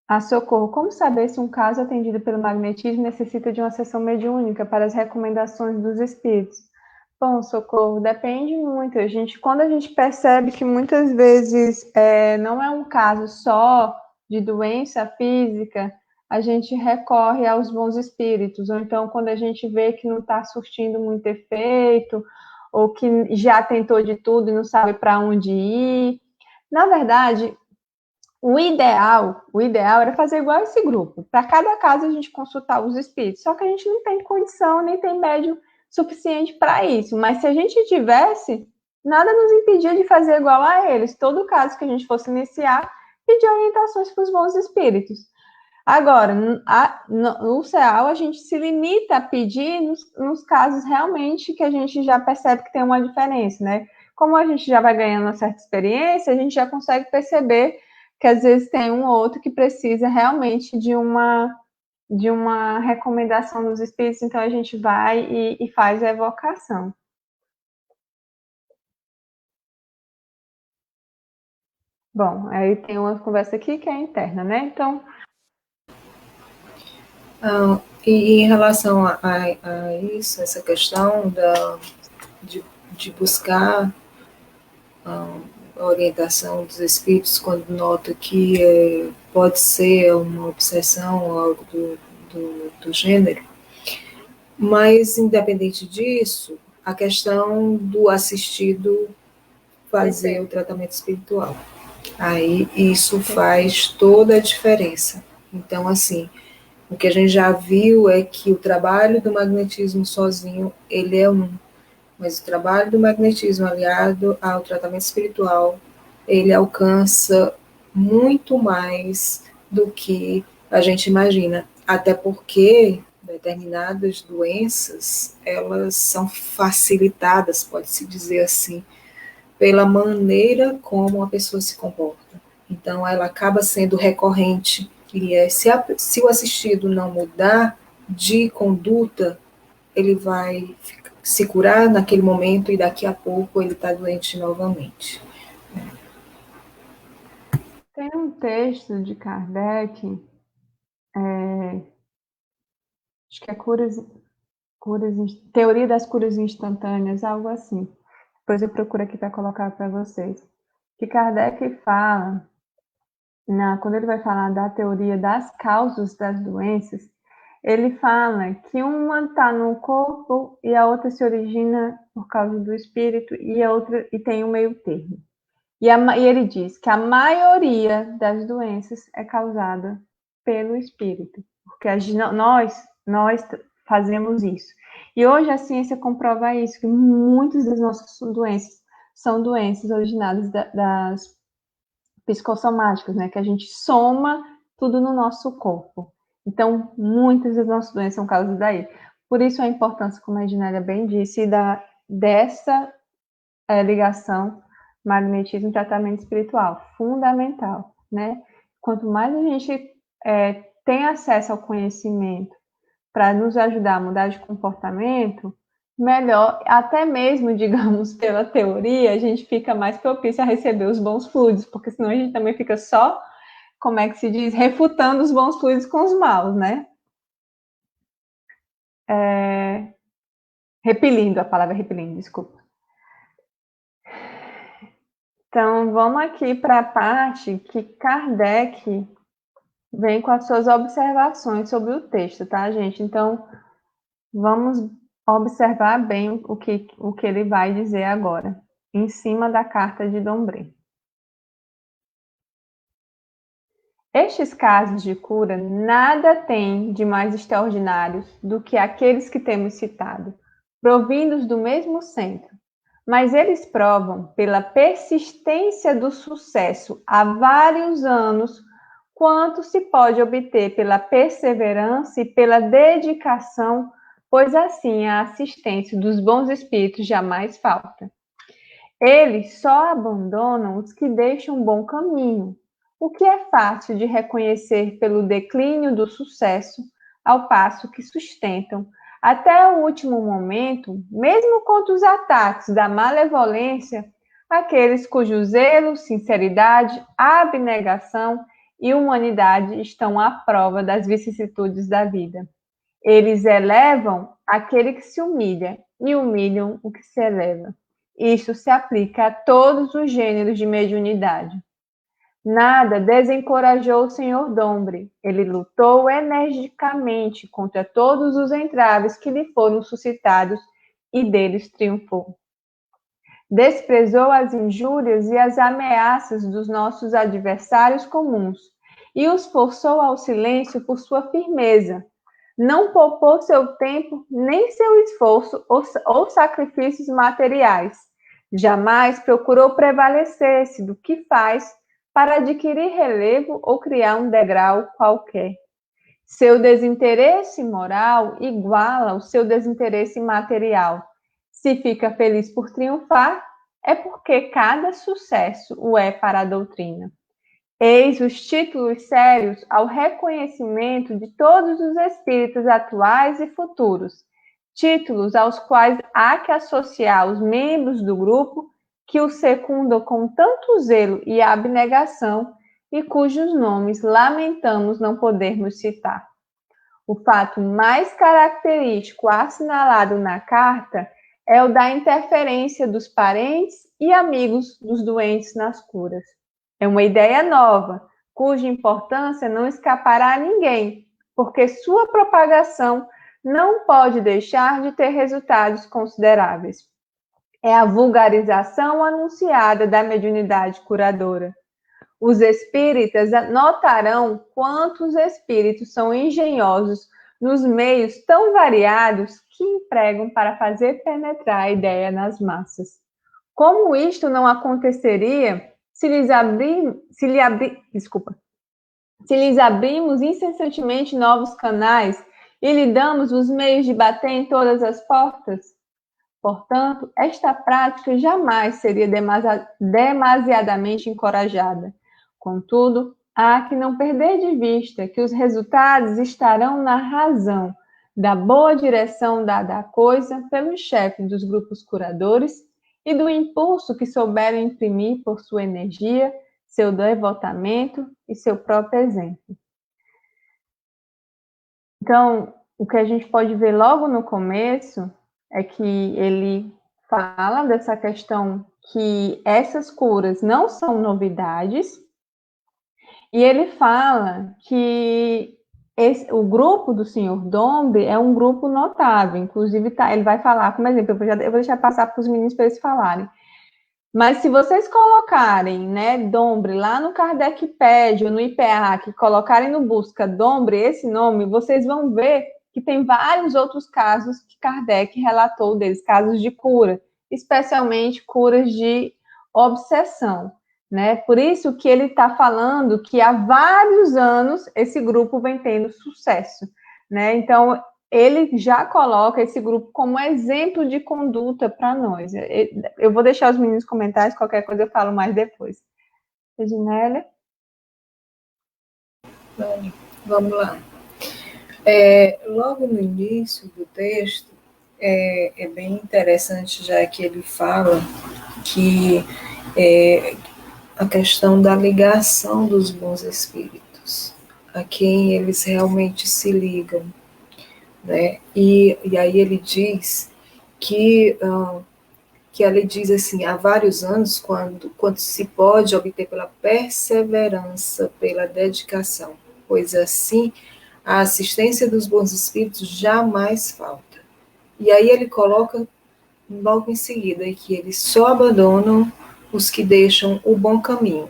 A Socorro, como saber se um caso atendido pelo magnetismo necessita de uma sessão mediúnica para as recomendações dos espíritos? Bom, Socorro, depende muito. Quando a gente percebe que muitas vezes não é um caso só de doença física, a gente recorre aos bons espíritos. Ou então, quando a gente vê que não está surtindo muito efeito, ou que já tentou de tudo e não sabe para onde ir. Na verdade, o ideal era fazer igual esse grupo. Para cada caso, a gente consultar os espíritos. Só que a gente não tem condição, nem tem médium suficiente para isso. Mas se a gente tivesse, nada nos impedia de fazer igual a eles. Todo caso que a gente fosse iniciar, pedir orientações para os bons espíritos. Agora, no CEAL, a gente se limita a pedir nos casos realmente que a gente já percebe que tem uma diferença, né? Como a gente já vai ganhando uma certa experiência, a gente já consegue perceber que às vezes tem um ou outro que precisa realmente de uma recomendação dos espíritos, então a gente vai e faz a evocação. Bom, aí tem uma conversa aqui que é interna, né? Então... E em relação a isso, essa questão de buscar a orientação dos espíritos quando nota que pode ser uma obsessão ou algo do gênero, mas independente disso, a questão do assistido fazer o tratamento espiritual. Aí isso faz toda a diferença. Então, assim, o que a gente já viu é que o trabalho do magnetismo sozinho, ele é mas o trabalho do magnetismo aliado ao tratamento espiritual, ele alcança muito mais do que a gente imagina. Até porque determinadas doenças, elas são facilitadas, pode-se dizer assim, pela maneira como a pessoa se comporta. Então, ela acaba sendo recorrente. E se o assistido não mudar de conduta, ele vai se curar naquele momento e daqui a pouco ele está doente novamente. Tem um texto de Kardec, acho que é Teoria das Curas Instantâneas, algo assim. Depois eu procuro aqui para colocar para vocês. Que Kardec fala, quando ele vai falar da teoria das causas das doenças, ele fala que uma está no corpo e a outra se origina por causa do espírito e a outra e tem um meio termo. E ele diz que a maioria das doenças é causada pelo espírito, porque nós fazemos isso. E hoje a ciência comprova isso, que muitas das nossas doenças são doenças originadas das psicossomáticas, né? Que a gente soma tudo no nosso corpo. Então, muitas das nossas doenças são causadas daí. Por isso a importância, como a Ednélia bem disse, dessa ligação magnetismo e tratamento espiritual, fundamental, né? Quanto mais a gente tem acesso ao conhecimento para nos ajudar a mudar de comportamento, melhor, até mesmo, digamos, pela teoria, a gente fica mais propício a receber os bons fluidos, porque senão a gente também fica só, como é que se diz, refutando os bons fluidos com os maus, né? Repelindo, a palavra repelindo, desculpa. Então, vamos aqui para a parte que Kardec vem com as suas observações sobre o texto, tá, gente? Então, vamos observar bem o que ele vai dizer agora, em cima da carta de Dombré. Estes casos de cura nada têm de mais extraordinários do que aqueles que temos citado, provindos do mesmo centro, mas eles provam, pela persistência do sucesso há vários anos, quanto se pode obter pela perseverança e pela dedicação, pois assim a assistência dos bons espíritos jamais falta. Eles só abandonam os que deixam um bom caminho, o que é fácil de reconhecer pelo declínio do sucesso, ao passo que sustentam, até o último momento, mesmo contra os ataques da malevolência, aqueles cujo zelo, sinceridade, abnegação e humanidade estão à prova das vicissitudes da vida. Eles elevam aquele que se humilha e humilham o que se eleva. Isto se aplica a todos os gêneros de mediunidade. Nada desencorajou o Sr. Dombre. Ele lutou energicamente contra todos os entraves que lhe foram suscitados e deles triunfou. Desprezou as injúrias e as ameaças dos nossos adversários comuns e os forçou ao silêncio por sua firmeza. Não poupou seu tempo, nem seu esforço ou sacrifícios materiais. Jamais procurou prevalecer-se do que faz para adquirir relevo ou criar um degrau qualquer. Seu desinteresse moral iguala o seu desinteresse material. Se fica feliz por triunfar, é porque cada sucesso o é para a doutrina. Eis os títulos sérios ao reconhecimento de todos os espíritos atuais e futuros, títulos aos quais há que associar os membros do grupo que o secundam com tanto zelo e abnegação e cujos nomes lamentamos não podermos citar. O fato mais característico assinalado na carta é o da interferência dos parentes e amigos dos doentes nas curas. É uma ideia nova, cuja importância não escapará a ninguém, porque sua propagação não pode deixar de ter resultados consideráveis. É a vulgarização anunciada da mediunidade curadora. Os espíritas notarão quantos espíritos são engenhosos nos meios tão variados que empregam para fazer penetrar a ideia nas massas. Como isto não aconteceria se lhes abrimos incessantemente novos canais e lhe damos os meios de bater em todas as portas? Portanto, esta prática jamais seria demasiadamente encorajada. Contudo, há que não perder de vista que os resultados estarão na razão da boa direção dada à coisa pelos chefes dos grupos curadores e do impulso que souberam imprimir por sua energia, seu devotamento e seu próprio exemplo. Então, o que a gente pode ver logo no começo é que ele fala dessa questão que essas curas não são novidades, e ele fala que o grupo do Sr. Dombre é um grupo notável, inclusive ele vai falar, como exemplo, eu vou deixar passar para os meninos para eles falarem. Mas se vocês colocarem, né, Dombre lá no Kardecpédia ou no IPA, que colocarem no busca Dombre esse nome, vocês vão ver que tem vários outros casos que Kardec relatou deles, casos de cura, especialmente curas de obsessão, né? Por isso que ele está falando que há vários anos esse grupo vem tendo sucesso, né? Então, ele já coloca esse grupo como exemplo de conduta para nós. Eu vou deixar os meninos comentar, qualquer coisa eu falo mais depois. Reginélia? Vamos lá. Logo no início do texto, é bem interessante, já que ele fala que a questão da ligação dos bons espíritos, a quem eles realmente se ligam, né? E aí ele diz que ele diz assim, há vários anos, quando se pode obter pela perseverança, pela dedicação, pois assim a assistência dos bons espíritos jamais falta. E aí ele coloca logo em seguida que eles só abandonam os que deixam o bom caminho.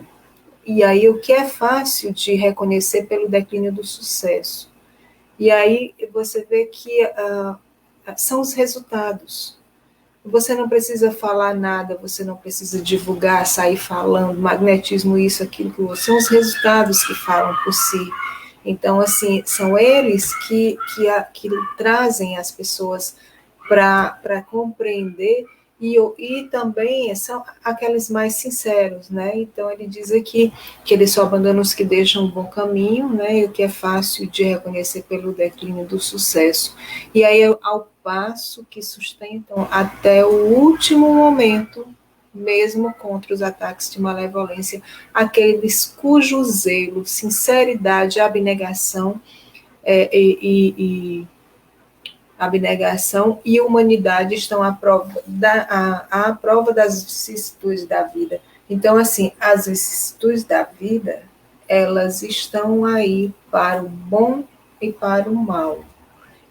E aí o que é fácil de reconhecer pelo declínio do sucesso. E aí você vê que são os resultados. Você não precisa falar nada, você não precisa divulgar, sair falando, magnetismo, isso, aquilo, são os resultados que falam por si. Então, assim, são eles que trazem as pessoas para compreender e também são aqueles mais sinceros, né? Então, ele diz aqui que ele só abandona os que deixam um bom caminho, né? E o que é fácil de reconhecer pelo declínio do sucesso. E aí, ao passo que sustentam até o último momento, mesmo contra os ataques de malevolência, aqueles cujo zelo, sinceridade, abnegação abnegação e humanidade estão à prova das vicissitudes da vida. Então, assim, as vicissitudes da vida, elas estão aí para o bom e para o mal.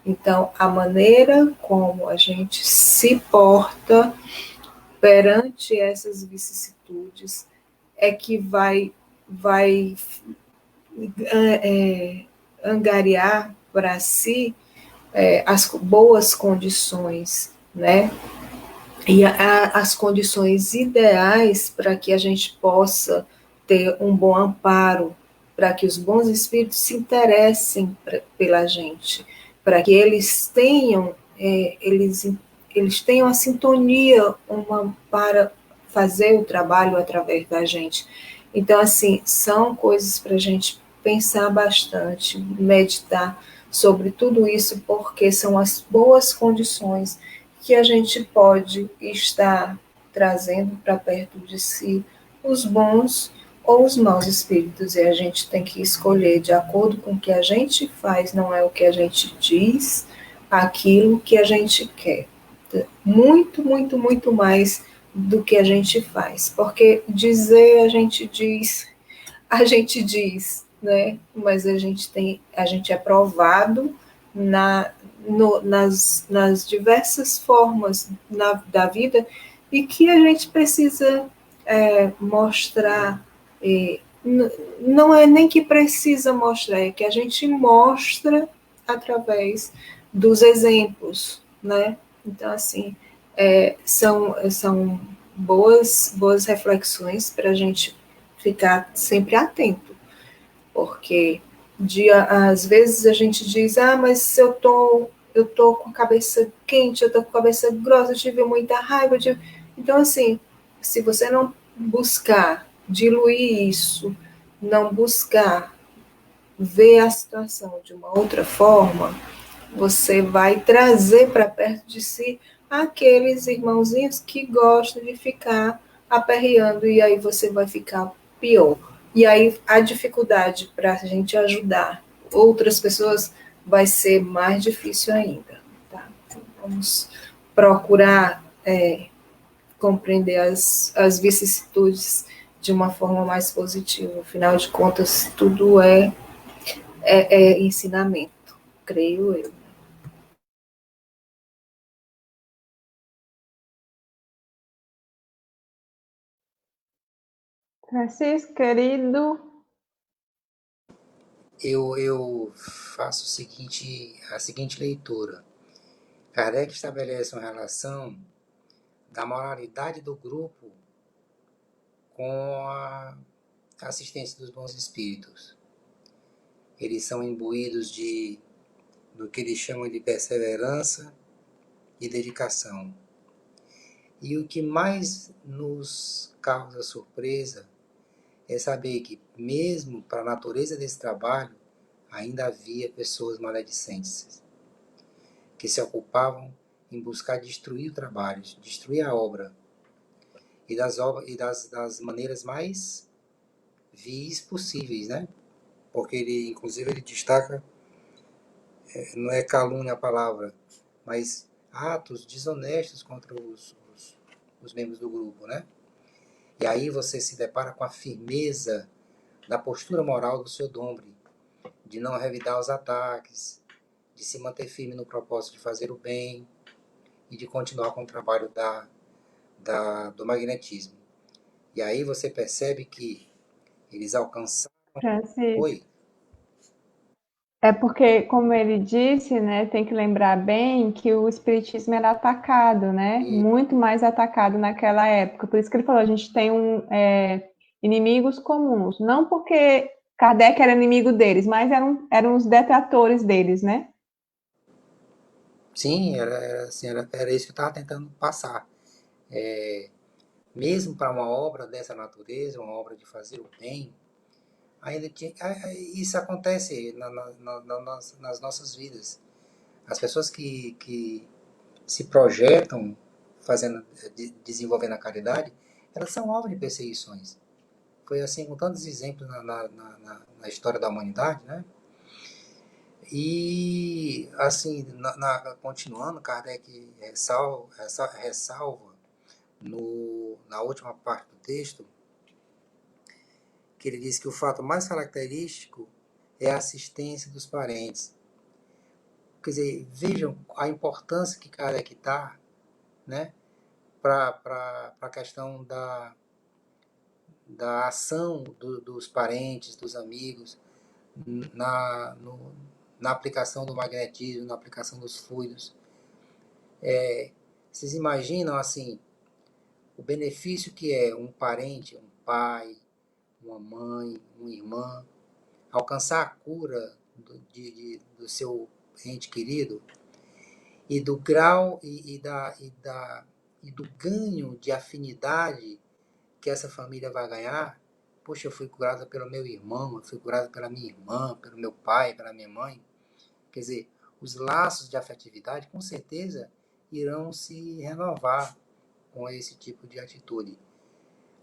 Então, a maneira como a gente se porta perante essas vicissitudes, é que vai angariar para si as boas condições, né? E as condições ideais para que a gente possa ter um bom amparo, para que os bons espíritos se interessem pela gente, para que eles tenham eles tenham a sintonia para fazer o trabalho através da gente. Então, assim, são coisas para a gente pensar bastante, meditar sobre tudo isso, porque são as boas condições que a gente pode estar trazendo para perto de si os bons ou os maus espíritos, e a gente tem que escolher de acordo com o que a gente faz, não é o que a gente diz, aquilo que a gente quer. Muito, muito, muito mais do que a gente faz, porque dizer a gente diz, né? Mas a gente é provado na, nas diversas formas da vida e que a gente precisa mostrar. Não é nem que precisa mostrar, é que a gente mostra através dos exemplos, né? Então, assim, são boas reflexões para a gente ficar sempre atento, porque às vezes a gente diz, mas eu tô com a cabeça quente, eu tô com a cabeça grossa, eu tive muita raiva. Então, assim, se você não buscar diluir isso, não buscar ver a situação de uma outra forma, você vai trazer para perto de si aqueles irmãozinhos que gostam de ficar aperreando, e aí você vai ficar pior. E aí a dificuldade para a gente ajudar outras pessoas vai ser mais difícil ainda. Tá? Então, vamos procurar compreender as vicissitudes de uma forma mais positiva. Afinal de contas, tudo é ensinamento, creio eu. Francisco, querido, Eu faço a seguinte leitura. Kardec estabelece uma relação da moralidade do grupo com a assistência dos bons espíritos. Eles são imbuídos do que eles chamam de perseverança e dedicação. E o que mais nos causa surpresa é saber que, mesmo para a natureza desse trabalho, ainda havia pessoas maledicentes, que se ocupavam em buscar destruir o trabalho, destruir a obra, das maneiras mais vis possíveis, né? Porque inclusive, ele destaca, não é calúnia a palavra, mas atos desonestos contra os membros do grupo, né? E aí você se depara com a firmeza da postura moral do seu Dombre, de não revidar os ataques, de se manter firme no propósito de fazer o bem e de continuar com o trabalho do magnetismo. E aí você percebe que eles alcançaram... Francisco. Oi? É porque, como ele disse, né, tem que lembrar bem que o espiritismo era atacado, né, E, muito mais atacado naquela época. Por isso que ele falou, a gente tem inimigos comuns. Não porque Kardec era inimigo deles, mas eram os detratores deles, né? sim, era isso que eu estava tentando passar. Mesmo para uma obra dessa natureza, uma obra de fazer o bem, ainda tinha, isso acontece nas nossas vidas. As pessoas que se projetam desenvolvendo a caridade, elas são alvo de perseguições. Foi assim com tantos exemplos na história da humanidade, né? E, assim, continuando, Kardec ressalva na última parte do texto, que ele diz que o fato mais característico é a assistência dos parentes. Quer dizer, vejam a importância que Kardec dá, né, para a questão da ação dos parentes, dos amigos, na, no, na aplicação do magnetismo, na aplicação dos fluidos. Vocês imaginam, assim, o benefício que é um parente, um pai, uma mãe, uma irmã, alcançar a cura do seu ente querido, e do grau e do ganho de afinidade que essa família vai ganhar. Poxa, eu fui curada pelo meu irmão, eu fui curada pela minha irmã, pelo meu pai, pela minha mãe. Quer dizer, os laços de afetividade com certeza irão se renovar com esse tipo de atitude.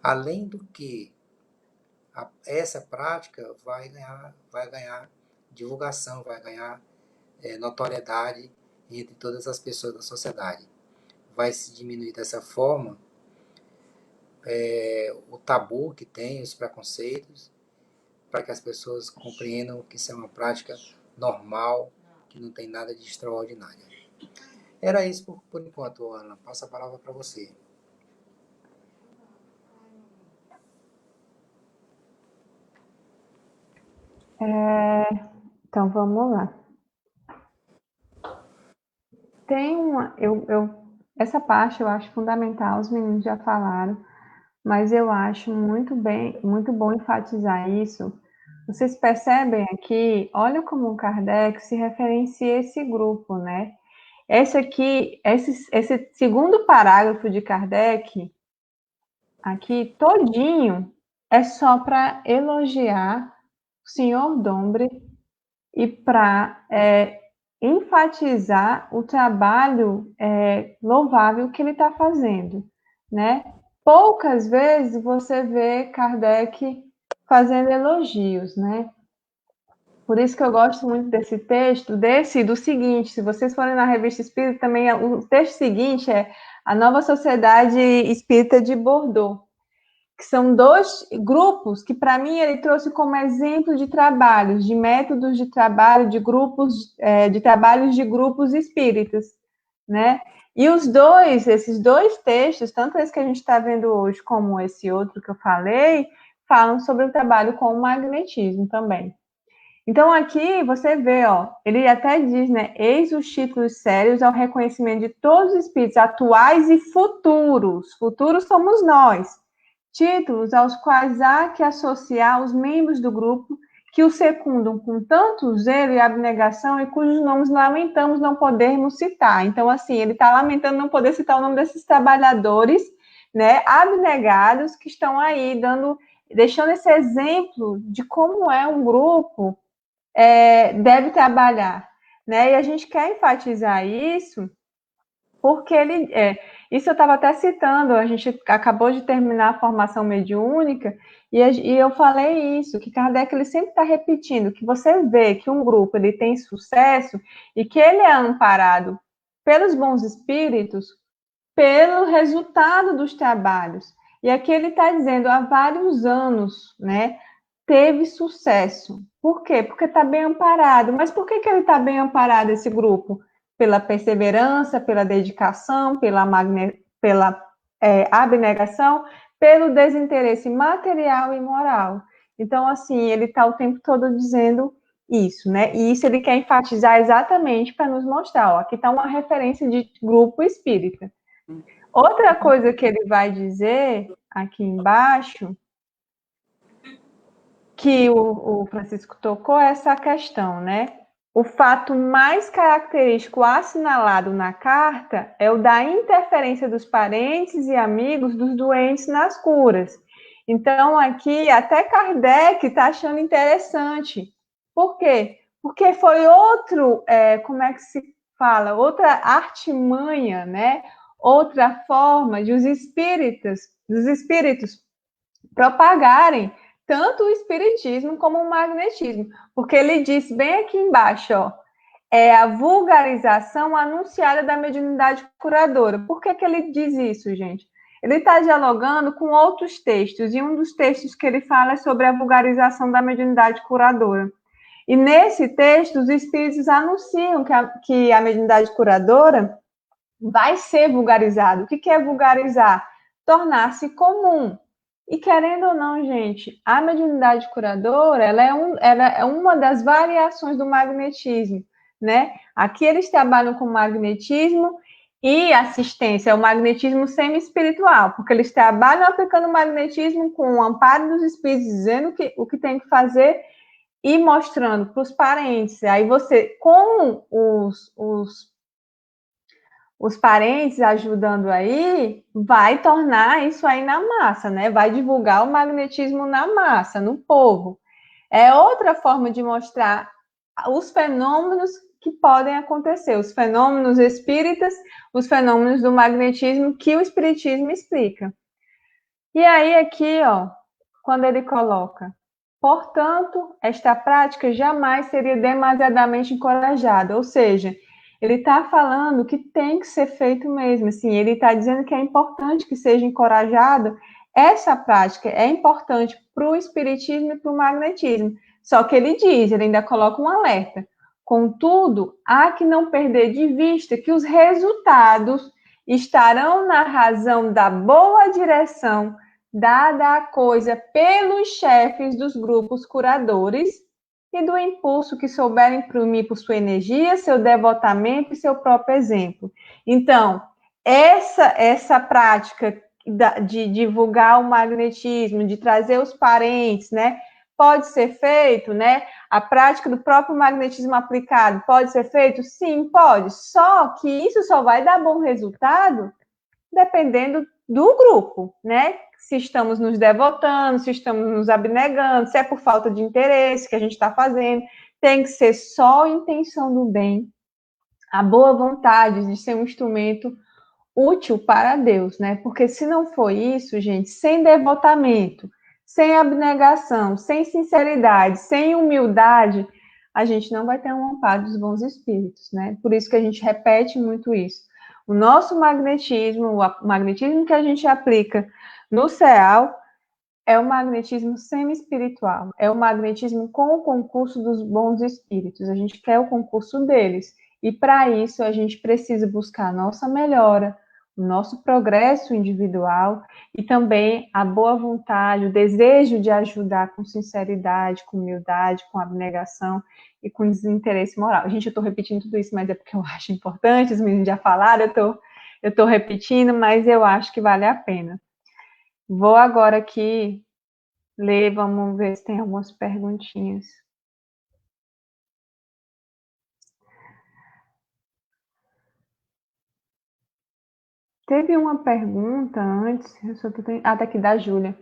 Além do que, essa prática vai ganhar divulgação, vai ganhar notoriedade entre todas as pessoas da sociedade. Vai se diminuir dessa forma o tabu que tem, os preconceitos, para que as pessoas compreendam que isso é uma prática normal, que não tem nada de extraordinário. Era isso por enquanto, Ana. Passo a palavra para você. Então, vamos lá. Tem essa parte eu acho fundamental, os meninos já falaram, mas eu acho muito bom enfatizar isso. Vocês percebem aqui, olha como o Kardec se referencia a esse grupo, né? Esse segundo parágrafo de Kardec, aqui todinho, é só para elogiar o senhor Dombre e para enfatizar o trabalho louvável que ele está fazendo, né? Poucas vezes você vê Kardec fazendo elogios, né? Por isso que eu gosto muito desse texto, do seguinte, se vocês forem na Revista Espírita, também o texto seguinte é A Nova Sociedade Espírita de Bordeaux, que são dois grupos que, para mim, ele trouxe como exemplo de trabalhos, de métodos de trabalho, de grupos, de trabalhos de grupos espíritas, né? E esses dois textos, tanto esse que a gente está vendo hoje, como esse outro que eu falei, falam sobre o trabalho com o magnetismo também. Então, aqui você vê, ó, ele até diz, né? Eis os títulos sérios ao reconhecimento de todos os espíritos atuais e futuros. Futuros somos nós. Títulos aos quais há que associar os membros do grupo que o secundam com tanto zelo e abnegação e cujos nomes lamentamos não podermos citar. Então, assim, ele está lamentando não poder citar o nome desses trabalhadores, né, abnegados que estão aí deixando esse exemplo de como é um grupo deve trabalhar, né? E a gente quer enfatizar isso porque isso eu estava até citando, a gente acabou de terminar a formação mediúnica e eu falei isso, que Kardec ele sempre está repetindo, que você vê que um grupo ele tem sucesso e que ele é amparado pelos bons espíritos, pelo resultado dos trabalhos. E aqui ele está dizendo, há vários anos, né, teve sucesso. Por quê? Porque está bem amparado. Mas por que ele está bem amparado, esse grupo? Pela perseverança, pela dedicação, pela abnegação, pelo desinteresse material e moral. Então, assim, ele está o tempo todo dizendo isso, né? E isso ele quer enfatizar exatamente para nos mostrar, ó, aqui está uma referência de grupo espírita. Outra coisa que ele vai dizer aqui embaixo, que o Francisco tocou, é essa questão, né? O fato mais característico assinalado na carta é o da interferência dos parentes e amigos dos doentes nas curas. Então, aqui, até Kardec está achando interessante. Por quê? Porque foi como é que se fala? Outra artimanha, né? Outra forma de os espíritos propagarem tanto o espiritismo como o magnetismo, porque ele diz bem aqui embaixo, ó, é a vulgarização anunciada da mediunidade curadora. Por que ele diz isso, gente? Ele está dialogando com outros textos, e um dos textos que ele fala é sobre a vulgarização da mediunidade curadora. E nesse texto, os espíritos anunciam que a mediunidade curadora vai ser vulgarizado. O que é vulgarizar? Tornar-se comum. E querendo ou não, gente, a mediunidade curadora, ela é uma das variações do magnetismo, né? Aqui eles trabalham com magnetismo e assistência, é o magnetismo semi-espiritual, porque eles trabalham aplicando o magnetismo com o amparo dos espíritos, dizendo o que tem que fazer e mostrando para os parentes. Aí você, com os parentes ajudando aí, vai tornar isso aí na massa, né? Vai divulgar o magnetismo na massa, no povo. É outra forma de mostrar os fenômenos que podem acontecer, os fenômenos espíritas, os fenômenos do magnetismo que o espiritismo explica. E aí aqui, ó, quando ele coloca, portanto, esta prática jamais seria demasiadamente encorajada, ou seja, ele está falando que tem que ser feito mesmo, assim, ele está dizendo que é importante que seja encorajado essa prática, é importante para o espiritismo e para o magnetismo, só que ele diz, ele ainda coloca um alerta, contudo, há que não perder de vista que os resultados estarão na razão da boa direção dada a coisa pelos chefes dos grupos curadores e do impulso que souberem imprimir por sua energia, seu devotamento e seu próprio exemplo. Então, essa prática de divulgar o magnetismo, de trazer os parentes, né, pode ser feito, né? A prática do próprio magnetismo aplicado pode ser feito? Sim, pode. Só que isso só vai dar bom resultado dependendo do grupo, né? Se estamos nos devotando, se estamos nos abnegando, se é por falta de interesse que a gente está fazendo, tem que ser só a intenção do bem, a boa vontade de ser um instrumento útil para Deus, né? Porque se não for isso, gente, sem devotamento, sem abnegação, sem sinceridade, sem humildade, a gente não vai ter um amparo dos bons espíritos, né? Por isso que a gente repete muito isso. O nosso magnetismo, o magnetismo que a gente aplica no CEAL, é o magnetismo semi-espiritual, é o magnetismo com o concurso dos bons espíritos. A gente quer o concurso deles. E para isso a gente precisa buscar a nossa melhora, o nosso progresso individual e também a boa vontade, o desejo de ajudar com sinceridade, com humildade, com abnegação e com desinteresse moral. Gente, eu estou repetindo tudo isso, mas é porque eu acho importante, os meninos já falaram, eu estou repetindo, mas eu acho que vale a pena. Vou agora aqui ler, vamos ver se tem algumas perguntinhas. Teve uma pergunta antes, tá aqui da Júlia.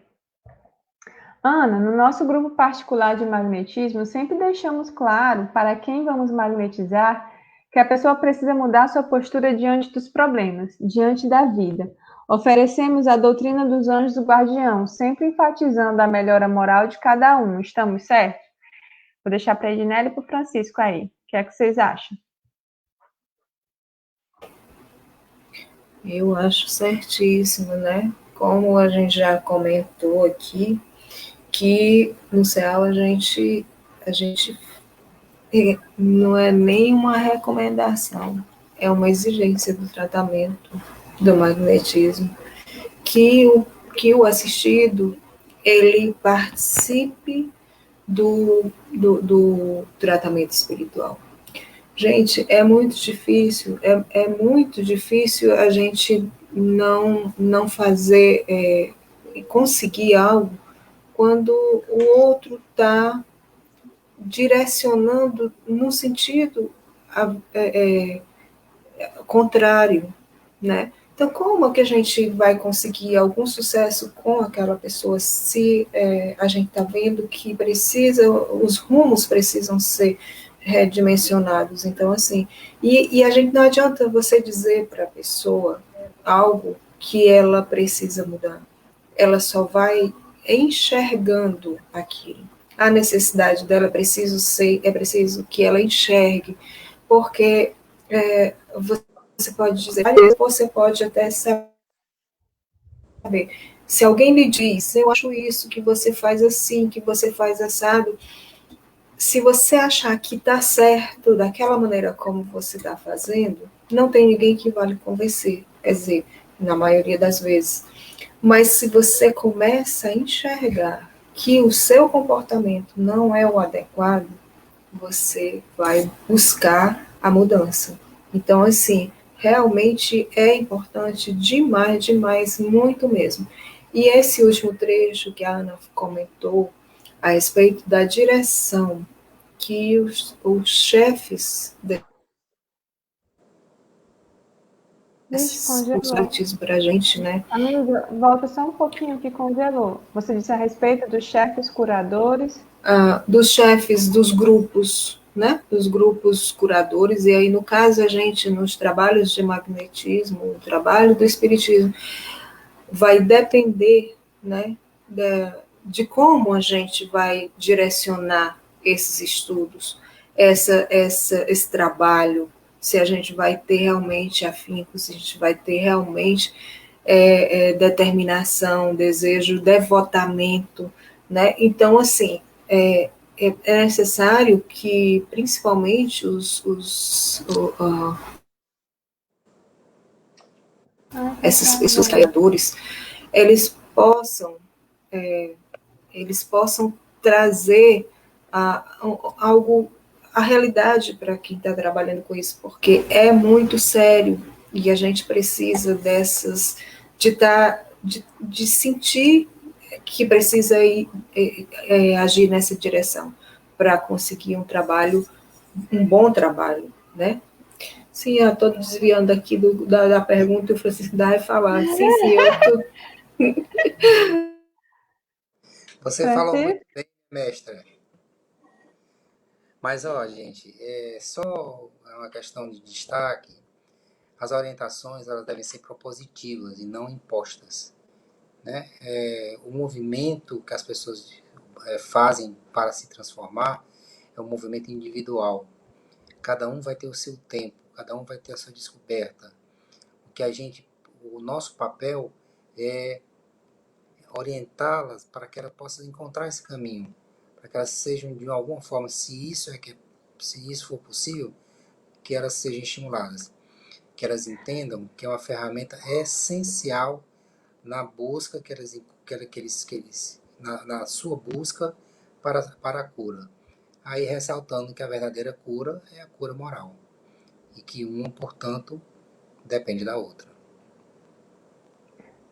Ana, no nosso grupo particular de magnetismo, sempre deixamos claro para quem vamos magnetizar que a pessoa precisa mudar sua postura diante dos problemas, diante da vida. Oferecemos a doutrina dos anjos do guardião, sempre enfatizando a melhora moral de cada um. Estamos certos? Vou deixar para a Edinelli e para o Francisco aí. O que é que vocês acham? Eu acho certíssimo, né? Como a gente já comentou aqui, que no CEAL a gente não é nem uma recomendação, é uma exigência do tratamento do magnetismo, que o assistido ele participe do tratamento espiritual. Gente, é muito difícil a gente não fazer, conseguir algo quando o outro está direcionando no sentido contrário, né? Então, como que a gente vai conseguir algum sucesso com aquela pessoa se a gente está vendo que os rumos precisam ser redimensionados? Então, assim, e a gente não adianta você dizer para a pessoa algo que ela precisa mudar. Ela só vai enxergando aquilo. A necessidade dela é preciso que ela enxergue, porque você pode dizer, você pode até saber. Se alguém lhe diz, eu acho isso, que você faz assim, que você faz assado, se você achar que está certo daquela maneira como você está fazendo, não tem ninguém que vá lhe convencer, quer dizer, na maioria das vezes. Mas se você começa a enxergar que o seu comportamento não é o adequado, você vai buscar a mudança. Então, assim, realmente é importante demais, demais, muito mesmo. E esse último trecho que a Ana comentou a respeito da direção que os chefes Vixe, os congelou. batismos para a gente, né? Amiga, volta só um pouquinho que congelou. Você disse a respeito dos chefes curadores. Dos chefes dos grupos, né? Dos grupos curadores, e aí, no caso, a gente, nos trabalhos de magnetismo, o trabalho do espiritismo, vai depender, né, de como a gente vai direcionar esses estudos, esse trabalho, se a gente vai ter realmente afinco, se a gente vai ter realmente determinação, desejo, devotamento, né? Então, assim, é necessário que, principalmente, esses criadores, eles possam trazer algo, a realidade para quem está trabalhando com isso, porque é muito sério e a gente precisa de sentir que precisa agir nessa direção para conseguir um bom trabalho, né? Sim, eu estou desviando aqui da pergunta e o Francisco vai falar. Sim, eu estou. Você falou muito Francisco? bem, mestra. Mas, ó, gente, é só uma questão de destaque. As orientações elas devem ser propositivas e não impostas, né? O movimento que as pessoas fazem para se transformar é um movimento individual. Cada um vai ter o seu tempo, cada um vai ter a sua descoberta. O nosso papel é orientá-las para que elas possam encontrar esse caminho, para que elas sejam de alguma forma, se isso for possível, que elas sejam estimuladas, que elas entendam que é uma ferramenta essencial na busca na sua busca para a cura. Aí ressaltando que a verdadeira cura é a cura moral e que uma, portanto, depende da outra.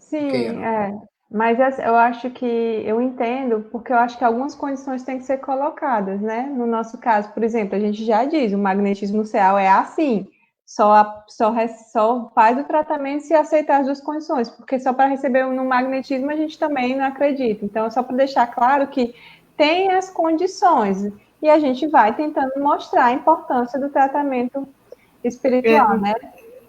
Ok, Sim, Ana? mas eu acho que eu entendo, porque eu acho que algumas condições têm que ser colocadas, né? No nosso caso, por exemplo, a gente já diz, o magnetismo real é assim, só faz o tratamento se aceitar as duas condições, porque só para receber no magnetismo a gente também não acredita. Então, é só para deixar claro que tem as condições, e a gente vai tentando mostrar a importância do tratamento É, espiritual, né?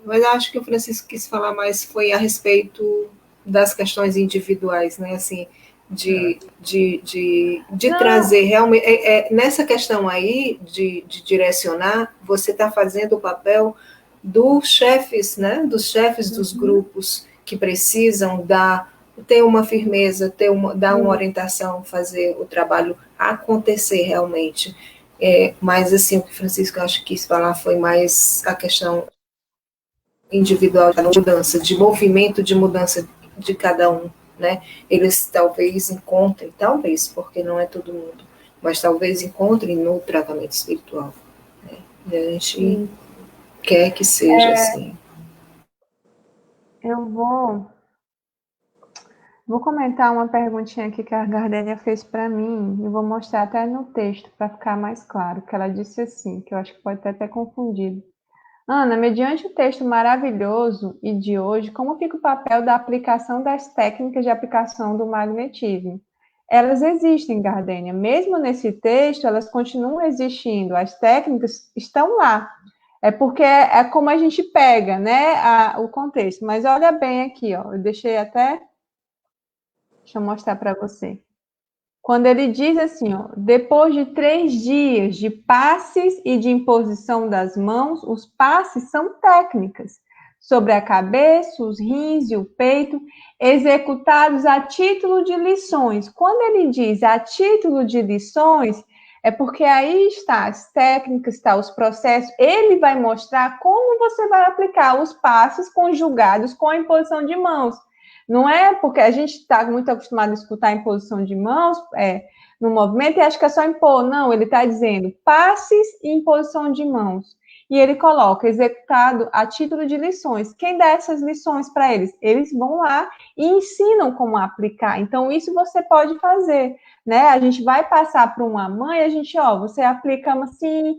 mas eu acho que o Francisco quis falar mais foi a respeito das questões individuais, né? Assim, de Não, trazer realmente. Nessa questão aí de direcionar, você está fazendo o papel dos chefes, né? Dos chefes dos grupos que precisam ter uma firmeza, dar uma orientação, fazer o trabalho acontecer realmente. Mas assim, o que o Francisco acho que quis falar foi mais a questão individual de mudança, de movimento de mudança de cada um, né? Eles talvez encontrem, talvez, porque não é todo mundo, mas talvez encontrem no tratamento espiritual, né? E a gente sim. quer que seja assim. Eu vou comentar uma perguntinha aqui que a Gardênia fez para mim e vou mostrar até no texto para ficar mais claro, que ela disse assim, que eu acho que pode ter até confundido. Ana, mediante o texto maravilhoso e de hoje, como fica o papel da aplicação das técnicas de aplicação do magnetismo? Elas existem, Gardênia. Mesmo nesse texto, elas continuam existindo. As técnicas estão lá. É porque é como a gente pega, né, o contexto. Mas olha bem aqui, ó. Eu deixei até. Deixa eu mostrar para você. Quando ele diz assim, ó, depois de 3 dias de passes e de imposição das mãos, os passes são técnicas sobre a cabeça, os rins e o peito, executados a título de lições. Quando ele diz a título de lições, É porque aí está as técnicas, está os processos. Ele vai mostrar como você vai aplicar os passos conjugados com a imposição de mãos. Não é porque a gente está muito acostumado a escutar a imposição de mãos no movimento e acha que é só impor. Não, ele está dizendo passes e imposição de mãos. E ele coloca executado a título de lições. Quem dá essas lições para eles? Eles vão lá e ensinam como aplicar. Então, isso você pode fazer, né? A gente vai passar para uma mãe, a gente, você aplica assim.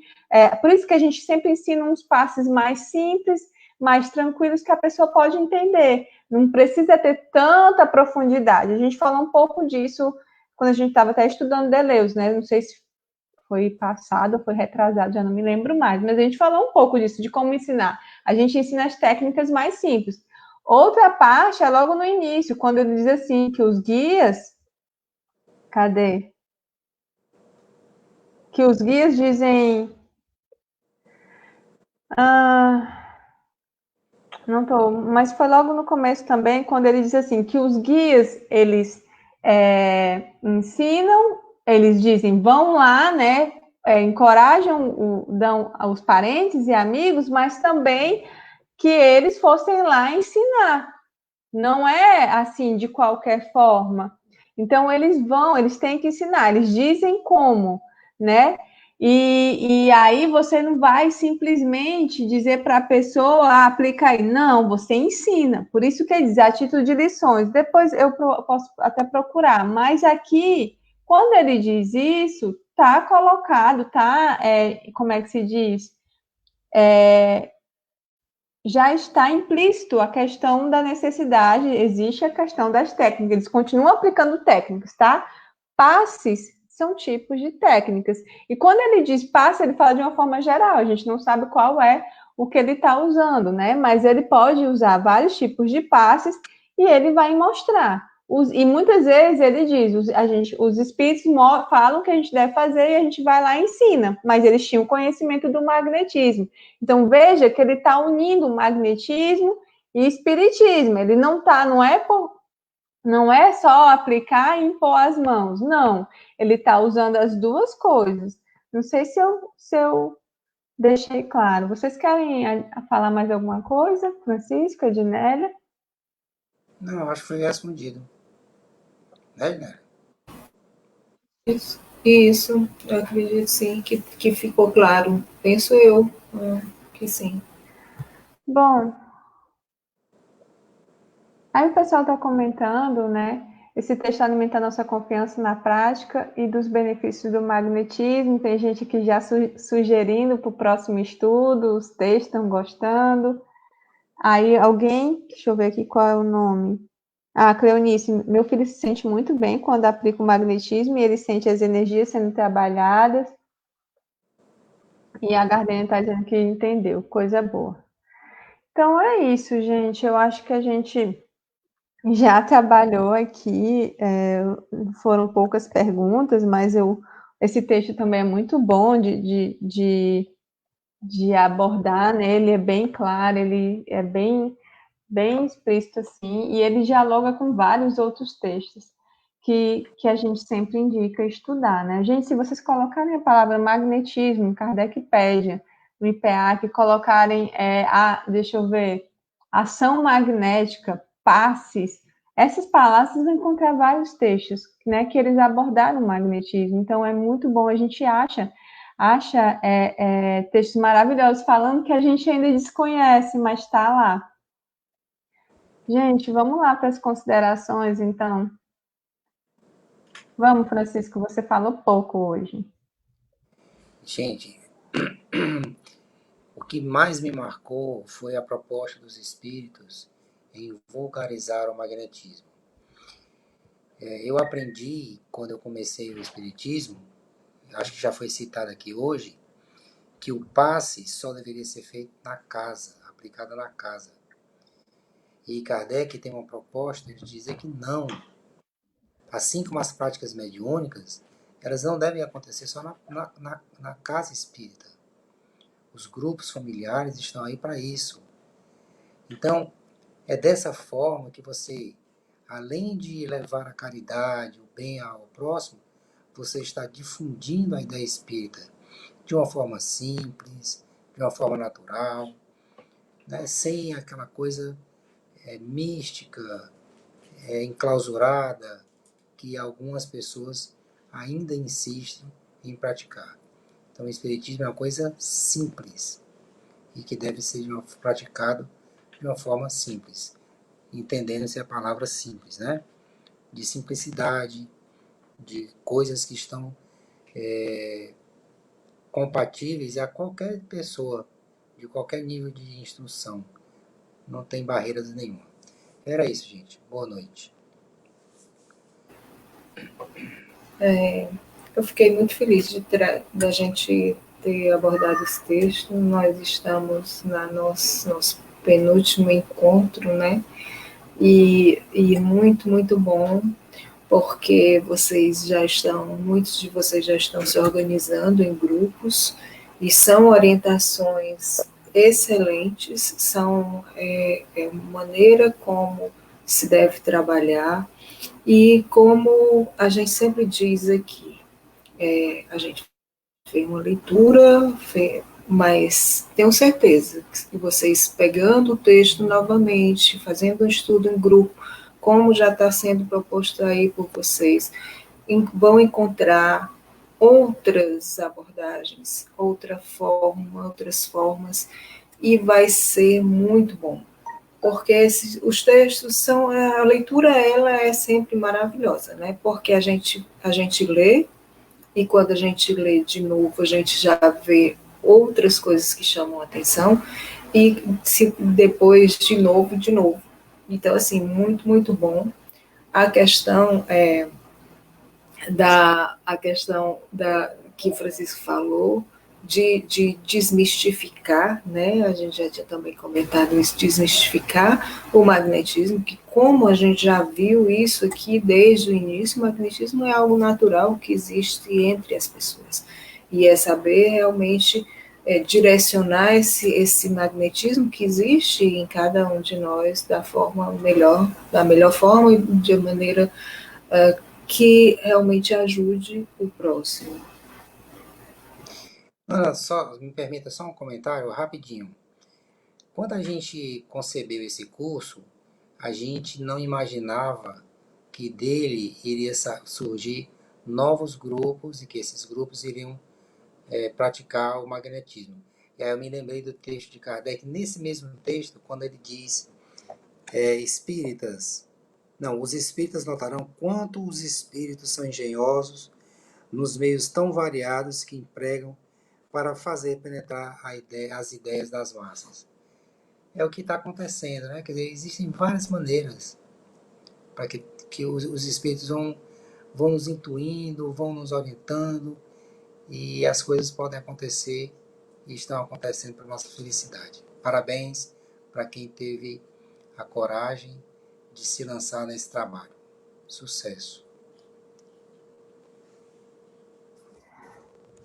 Por isso que a gente sempre ensina uns passos mais simples, mais tranquilos, que a pessoa pode entender. Não precisa ter tanta profundidade. A gente falou um pouco disso quando a gente estava até estudando Deleuze, né? Não sei se foi passado ou foi retrasado, já não me lembro mais, mas a gente falou um pouco disso, de como ensinar. A gente ensina as técnicas mais simples. Outra parte é logo no início, quando ele diz assim, que os guias... Cadê? Que os guias dizem... não tô, mas foi logo no começo também, quando ele diz assim, que os guias, eles ensinam, eles dizem, vão lá, né, encorajam, dão aos parentes e amigos, mas também que eles fossem lá ensinar. Não é assim de qualquer forma. Então eles vão, eles têm que ensinar, eles dizem como, né? E aí você não vai simplesmente dizer para a pessoa aplica aí. Não, você ensina. Por isso que ele diz a título de lições. Depois eu posso até procurar. Mas aqui, quando ele diz isso, tá colocado, tá? Como é que se diz? Já está implícito a questão da necessidade, existe a questão das técnicas, eles continuam aplicando técnicas, tá? Passes são tipos de técnicas. E quando ele diz passe, ele fala de uma forma geral, a gente não sabe qual é o que ele está usando, né? Mas ele pode usar vários tipos de passes e ele vai mostrar. E muitas vezes ele diz, os espíritos falam que a gente deve fazer e a gente vai lá e ensina, mas eles tinham conhecimento do magnetismo. Então veja que ele está unindo magnetismo e espiritismo. Ele não é só aplicar e impor as mãos, não. Ele está usando as duas coisas. Não sei se eu deixei claro. Vocês querem falar mais alguma coisa, Francisco, Ednélia? Não, acho que foi respondido. Né? Isso, eu acredito sim, que ficou claro. Penso eu que sim. Bom, aí o pessoal está comentando, né? Esse texto alimenta a nossa confiança na prática e dos benefícios do magnetismo. Tem gente que já sugerindo para o próximo estudo, os textos estão gostando. Aí alguém, deixa eu ver aqui qual é o nome. Cleonice, meu filho se sente muito bem quando aplica o magnetismo e ele sente as energias sendo trabalhadas. E a Gardenia está dizendo que entendeu, coisa boa. Então é isso, gente. Eu acho que a gente já trabalhou aqui, foram poucas perguntas, mas esse texto também é muito bom de abordar, né? Ele é bem claro, ele é bem explícito assim, e ele dialoga com vários outros textos que a gente sempre indica estudar, né? Gente, se vocês colocarem a palavra magnetismo em Kardecpédia, no IPA, que colocarem, deixa eu ver, ação magnética, passes, essas palavras vocês vão encontrar vários textos, né, que eles abordaram o magnetismo. Então, é muito bom, a gente acha textos maravilhosos falando que a gente ainda desconhece, mas está lá. Gente, vamos lá para as considerações, então. Vamos, Francisco, você falou pouco hoje. Gente, o que mais me marcou foi a proposta dos espíritos em vulgarizar o magnetismo. Eu aprendi, quando eu comecei o espiritismo, acho que já foi citado aqui hoje, que o passe só deveria ser feito na casa, aplicado na casa. E Kardec tem uma proposta de dizer que não. Assim como as práticas mediúnicas, elas não devem acontecer só na casa espírita. Os grupos familiares estão aí para isso. Então, é dessa forma que você, além de levar a caridade, o bem ao próximo, você está difundindo a ideia espírita de uma forma simples, de uma forma natural, né? Sem aquela coisa mística, enclausurada, que algumas pessoas ainda insistem em praticar. Então, o Espiritismo é uma coisa simples e que deve ser praticado de uma forma simples, entendendo-se a palavra simples, né? De simplicidade, de coisas que estão compatíveis a qualquer pessoa, de qualquer nível de instrução. Não tem barreiras nenhuma. Era isso, gente. Boa noite. Eu fiquei muito feliz da gente ter abordado esse texto. Nós estamos no nosso penúltimo encontro, né? E muito, muito bom, porque muitos de vocês já estão se organizando em grupos, e são orientações excelentes, são maneira como se deve trabalhar, e como a gente sempre diz aqui, a gente fez uma leitura, mas tenho certeza que vocês pegando o texto novamente, fazendo um estudo em grupo, como já está sendo proposto aí por vocês, vão encontrar outras abordagens, outras formas, e vai ser muito bom. Porque os textos são, a leitura ela é sempre maravilhosa, né? Porque a gente lê, e quando a gente lê de novo, a gente já vê outras coisas que chamam a atenção, e depois de novo, de novo. Então, assim, muito, muito bom. A questão da que o Francisco falou, de desmistificar, né? A gente já tinha também comentado isso, desmistificar o magnetismo, que como a gente já viu isso aqui desde o início, o magnetismo é algo natural que existe entre as pessoas. E é saber realmente direcionar esse magnetismo que existe em cada um de nós da melhor forma e de maneira que realmente ajude o próximo. Ana, me permita só um comentário rapidinho. Quando a gente concebeu esse curso, a gente não imaginava que dele iria surgir novos grupos e que esses grupos iriam praticar o magnetismo. E aí eu me lembrei do texto de Kardec, nesse mesmo texto, quando ele diz os espíritas notarão quanto os espíritos são engenhosos nos meios tão variados que empregam para fazer penetrar as ideias das massas. É o que está acontecendo, né? Quer dizer, existem várias maneiras para que os espíritos vão nos intuindo, vão nos orientando, e as coisas podem acontecer e estão acontecendo para nossa felicidade. Parabéns para quem teve a coragem de se lançar nesse trabalho. Sucesso!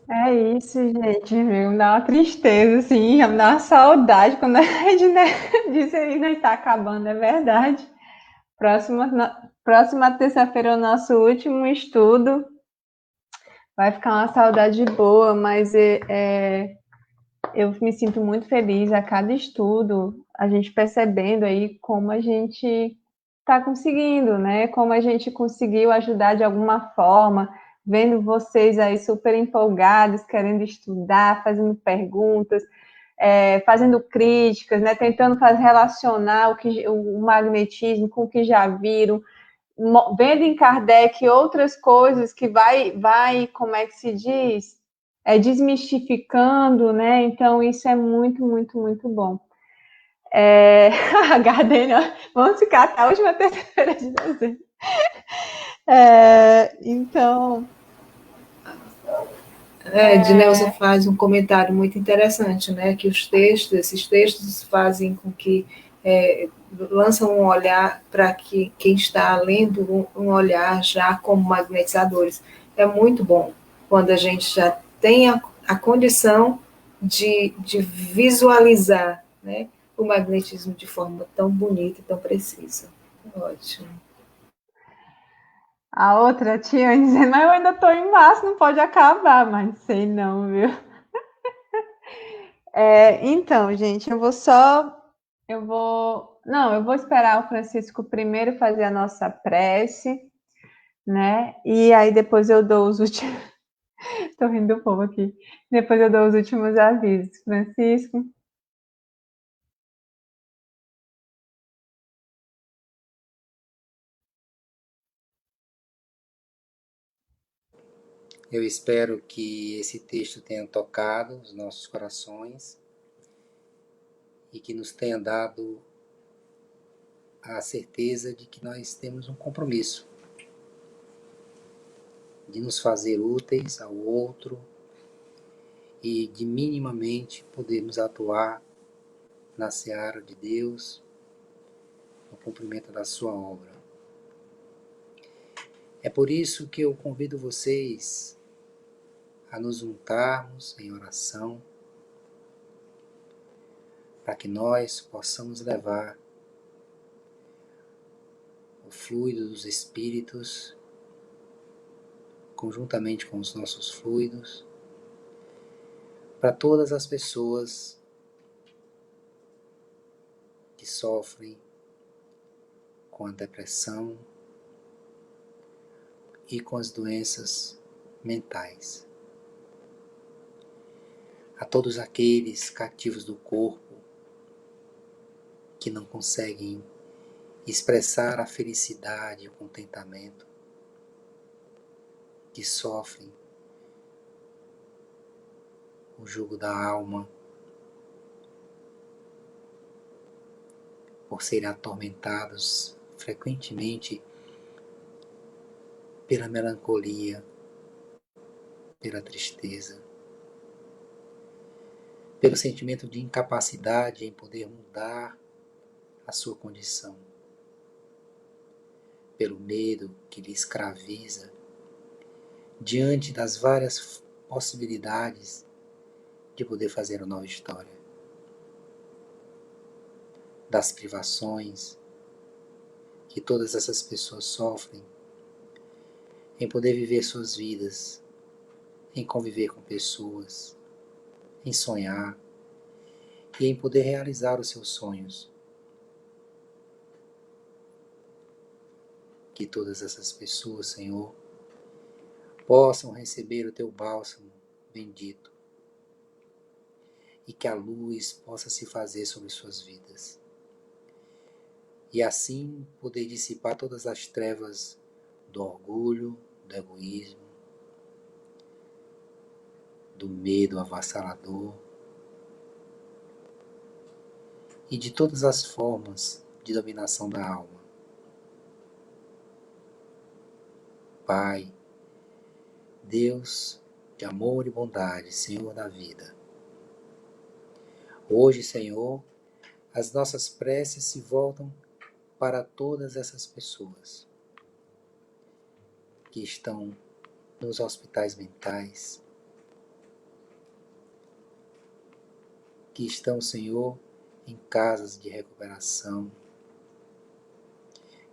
É isso, gente, viu? Me dá uma tristeza, assim, me dá uma saudade quando a gente, né, diz aí, né, está acabando, é verdade. Próxima terça-feira é o nosso último estudo. Vai ficar uma saudade boa, mas eu me sinto muito feliz a cada estudo, a gente percebendo aí como a gente está conseguindo, né? Como a gente conseguiu ajudar de alguma forma, vendo vocês aí super empolgados, querendo estudar, fazendo perguntas, fazendo críticas, né? Tentando relacionar o magnetismo com o que já viram, vendo em Kardec outras coisas que vai, como é que se diz? Desmistificando, né? Então, isso é muito, muito, muito bom. A Gardenia, vamos ficar até a última terça-feira de dezembro. Então... Dineuza faz um comentário muito interessante, né? Que esses textos fazem com que lançam um olhar para que quem está lendo um olhar já como magnetizadores. É muito bom quando a gente já tem a condição de visualizar, né, o magnetismo de forma tão bonita e tão precisa. Ótimo. A outra tinha dizendo, mas eu ainda tô em março, não pode acabar, mas sei não, viu? Então, gente, eu vou esperar o Francisco primeiro fazer a nossa prece, né? E aí depois eu dou os últimos, tô rindo do povo aqui. Depois eu dou os últimos avisos. Francisco. Eu espero que esse texto tenha tocado os nossos corações e que nos tenha dado a certeza de que nós temos um compromisso de nos fazer úteis ao outro e de minimamente podermos atuar na seara de Deus, no cumprimento da sua obra. É por isso que eu convido vocês a nos juntarmos em oração para que nós possamos levar o fluido dos Espíritos conjuntamente com os nossos fluidos para todas as pessoas que sofrem com a depressão e com as doenças mentais. A todos aqueles cativos do corpo que não conseguem expressar a felicidade e o contentamento, que sofrem o jugo da alma por serem atormentados frequentemente pela melancolia, pela tristeza, pelo sentimento de incapacidade em poder mudar a sua condição, pelo medo que lhe escraviza diante das várias possibilidades de poder fazer uma nova história, das privações que todas essas pessoas sofrem em poder viver suas vidas, em conviver com pessoas, em sonhar e em poder realizar os seus sonhos. Que todas essas pessoas, Senhor, possam receber o teu bálsamo bendito e que a luz possa se fazer sobre suas vidas. E assim poder dissipar todas as trevas do orgulho, do egoísmo, do medo avassalador e de todas as formas de dominação da alma. Pai, Deus de amor e bondade, Senhor da vida. Hoje, Senhor, as nossas preces se voltam para todas essas pessoas que estão nos hospitais mentais, que estão, Senhor, em casas de recuperação,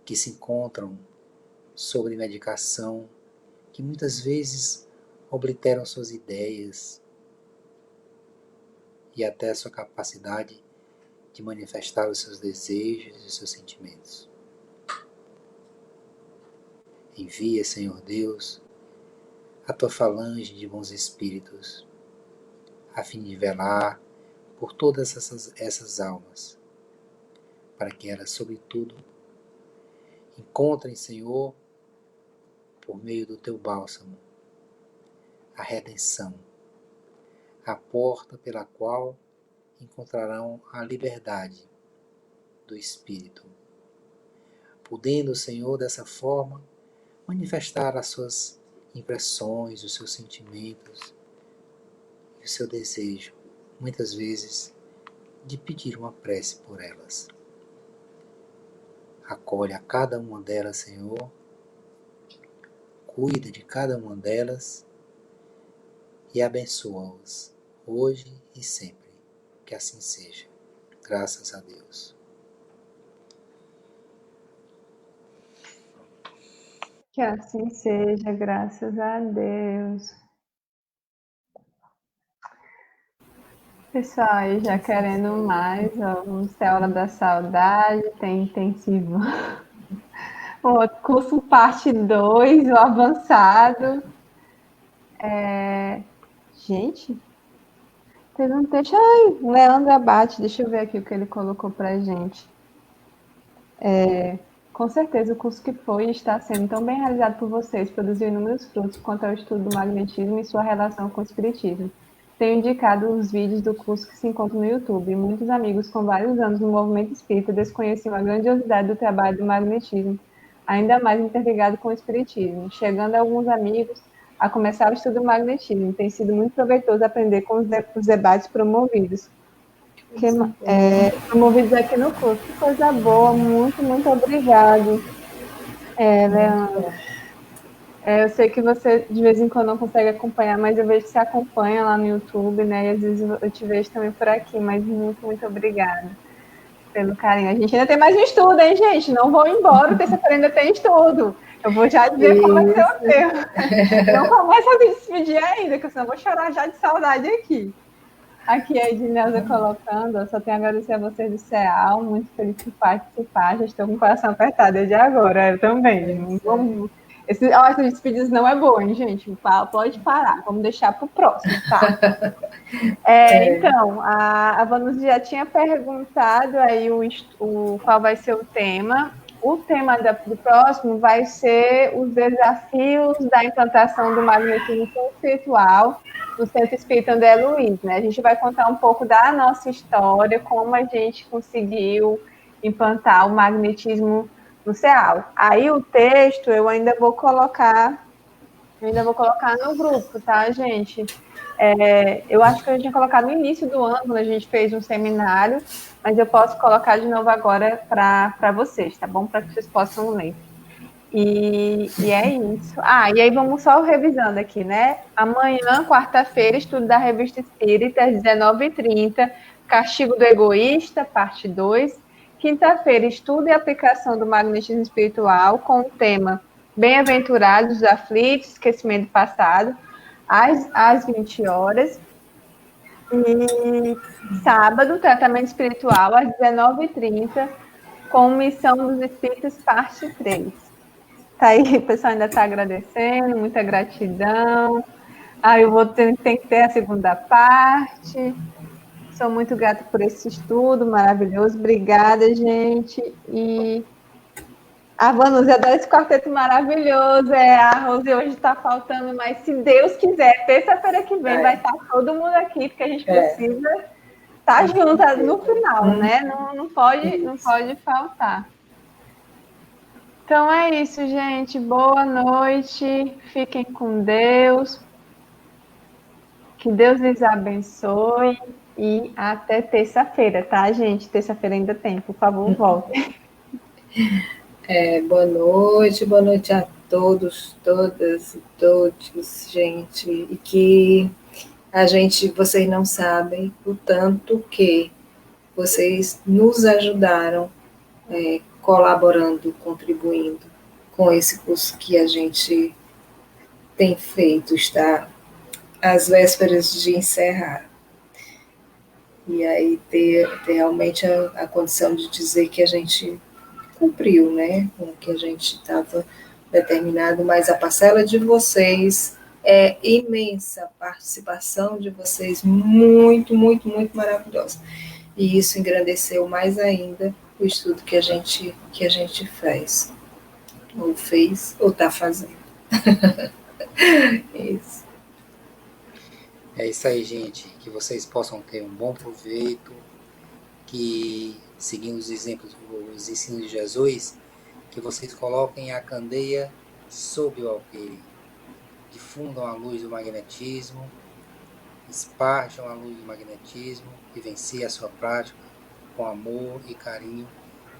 que se encontram sobre medicação, que muitas vezes obliteram suas ideias e até a sua capacidade de manifestar os seus desejos e os seus sentimentos. Envia, Senhor Deus, a tua falange de bons espíritos, a fim de velar por todas essas almas, para que elas, sobretudo, encontrem, Senhor, por meio do teu bálsamo, a redenção, a porta pela qual encontrarão a liberdade do Espírito, podendo, Senhor, dessa forma, manifestar as suas impressões, os seus sentimentos e o seu desejo, muitas vezes, de pedir uma prece por elas. Acolhe a cada uma delas, Senhor, cuida de cada uma delas e abençoa-os, hoje e sempre. Que assim seja. Graças a Deus. Que assim seja, graças a Deus. Pessoal, aí já querendo mais, ó, vamos ter a hora da saudade, tem intensivo. O curso parte 2, o avançado. Gente, teve um texto. Ai, Leandro Abate, deixa eu ver aqui o que ele colocou pra gente. Com certeza, o curso que foi e está sendo tão bem realizado por vocês produziu inúmeros frutos quanto ao estudo do magnetismo e sua relação com o espiritismo. Tenho indicado os vídeos do curso que se encontram no YouTube, e muitos amigos com vários anos no movimento espírita desconheciam a grandiosidade do trabalho do magnetismo, ainda mais interligado com o espiritismo, chegando a alguns amigos a começar o estudo do magnetismo. Tem sido muito proveitoso aprender com os debates promovidos promovidos aqui no curso. Que coisa boa, muito, muito obrigado, Leandro. Eu sei que você de vez em quando não consegue acompanhar, mas eu vejo que você acompanha lá no YouTube, né? E às vezes eu te vejo também por aqui, mas muito, muito obrigada pelo carinho. A gente ainda tem mais um estudo, hein, gente? Não vou embora, terça-feira ainda tem estudo. Eu vou já dizer qual vai ser o teu. Não começa a se despedir ainda, que senão eu vou chorar já de saudade aqui. Aqui a Edneuza colocando, eu só tenho a agradecer a vocês do CEAL, muito feliz por participar, já estou com o coração apertado desde agora, eu também. Essas despedidas não é boa, hein, gente? Pode parar, vamos deixar para o próximo, tá? Então, a Vanus já tinha perguntado aí qual vai ser o tema. O tema do próximo vai ser os desafios da implantação do magnetismo espiritual no Centro Espírita André Luiz, né? A gente vai contar um pouco da nossa história, como a gente conseguiu implantar o magnetismo no CEAL. Aí o texto eu ainda vou colocar no grupo, tá, gente? Eu acho que eu tinha colocado no início do ano, quando a gente fez um seminário, mas eu posso colocar de novo agora para vocês, tá bom? Para que vocês possam ler. E é isso. E aí vamos só revisando aqui, né? Amanhã, quarta-feira, estudo da Revista Espírita, às 19h30, Castigo do Egoísta, parte 2. Quinta-feira, estudo e aplicação do magnetismo espiritual, com o tema Bem-aventurados os aflitos, esquecimento do passado, às 20 horas. E sábado, tratamento espiritual, às 19h30, com Missão dos Espíritos, parte 3. Tá aí, o pessoal ainda está agradecendo, muita gratidão. Eu vou ter que ter a segunda parte. Sou muito grata por esse estudo maravilhoso. Obrigada, gente. E a Vanusa adora esse quarteto maravilhoso. A Rose hoje está faltando, mas se Deus quiser, terça-feira que vem vai estar todo mundo aqui, porque a gente precisa estar juntas no final, né? Não pode faltar. Então é isso, gente. Boa noite. Fiquem com Deus. Que Deus lhes abençoe. E até terça-feira, tá, gente? Terça-feira ainda tem. Por favor, voltem. Boa noite a todos, todas e todos, gente. E que vocês não sabem o tanto que vocês nos ajudaram colaborando, contribuindo com esse curso que a gente tem feito, está às vésperas de encerrar. E aí ter realmente a condição de dizer que a gente cumpriu, né, com o que a gente estava determinado, mas a parcela de vocês é imensa, a participação de vocês muito, muito, muito maravilhosa. E isso engrandeceu mais ainda o estudo que a gente faz, ou fez, ou está fazendo. Isso. É isso aí, gente. Que vocês possam ter um bom proveito, que, seguindo os exemplos, os ensinos de Jesus, que vocês coloquem a candeia sob o alqueire, difundam a luz do magnetismo, esparjam a luz do magnetismo, vivenciem a sua prática com amor e carinho,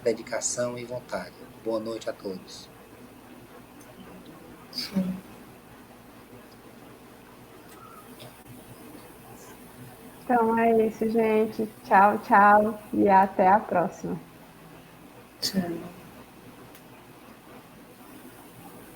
dedicação e vontade. Boa noite a todos. Sim. Então é isso, gente. Tchau, tchau. E até a próxima. Tchau.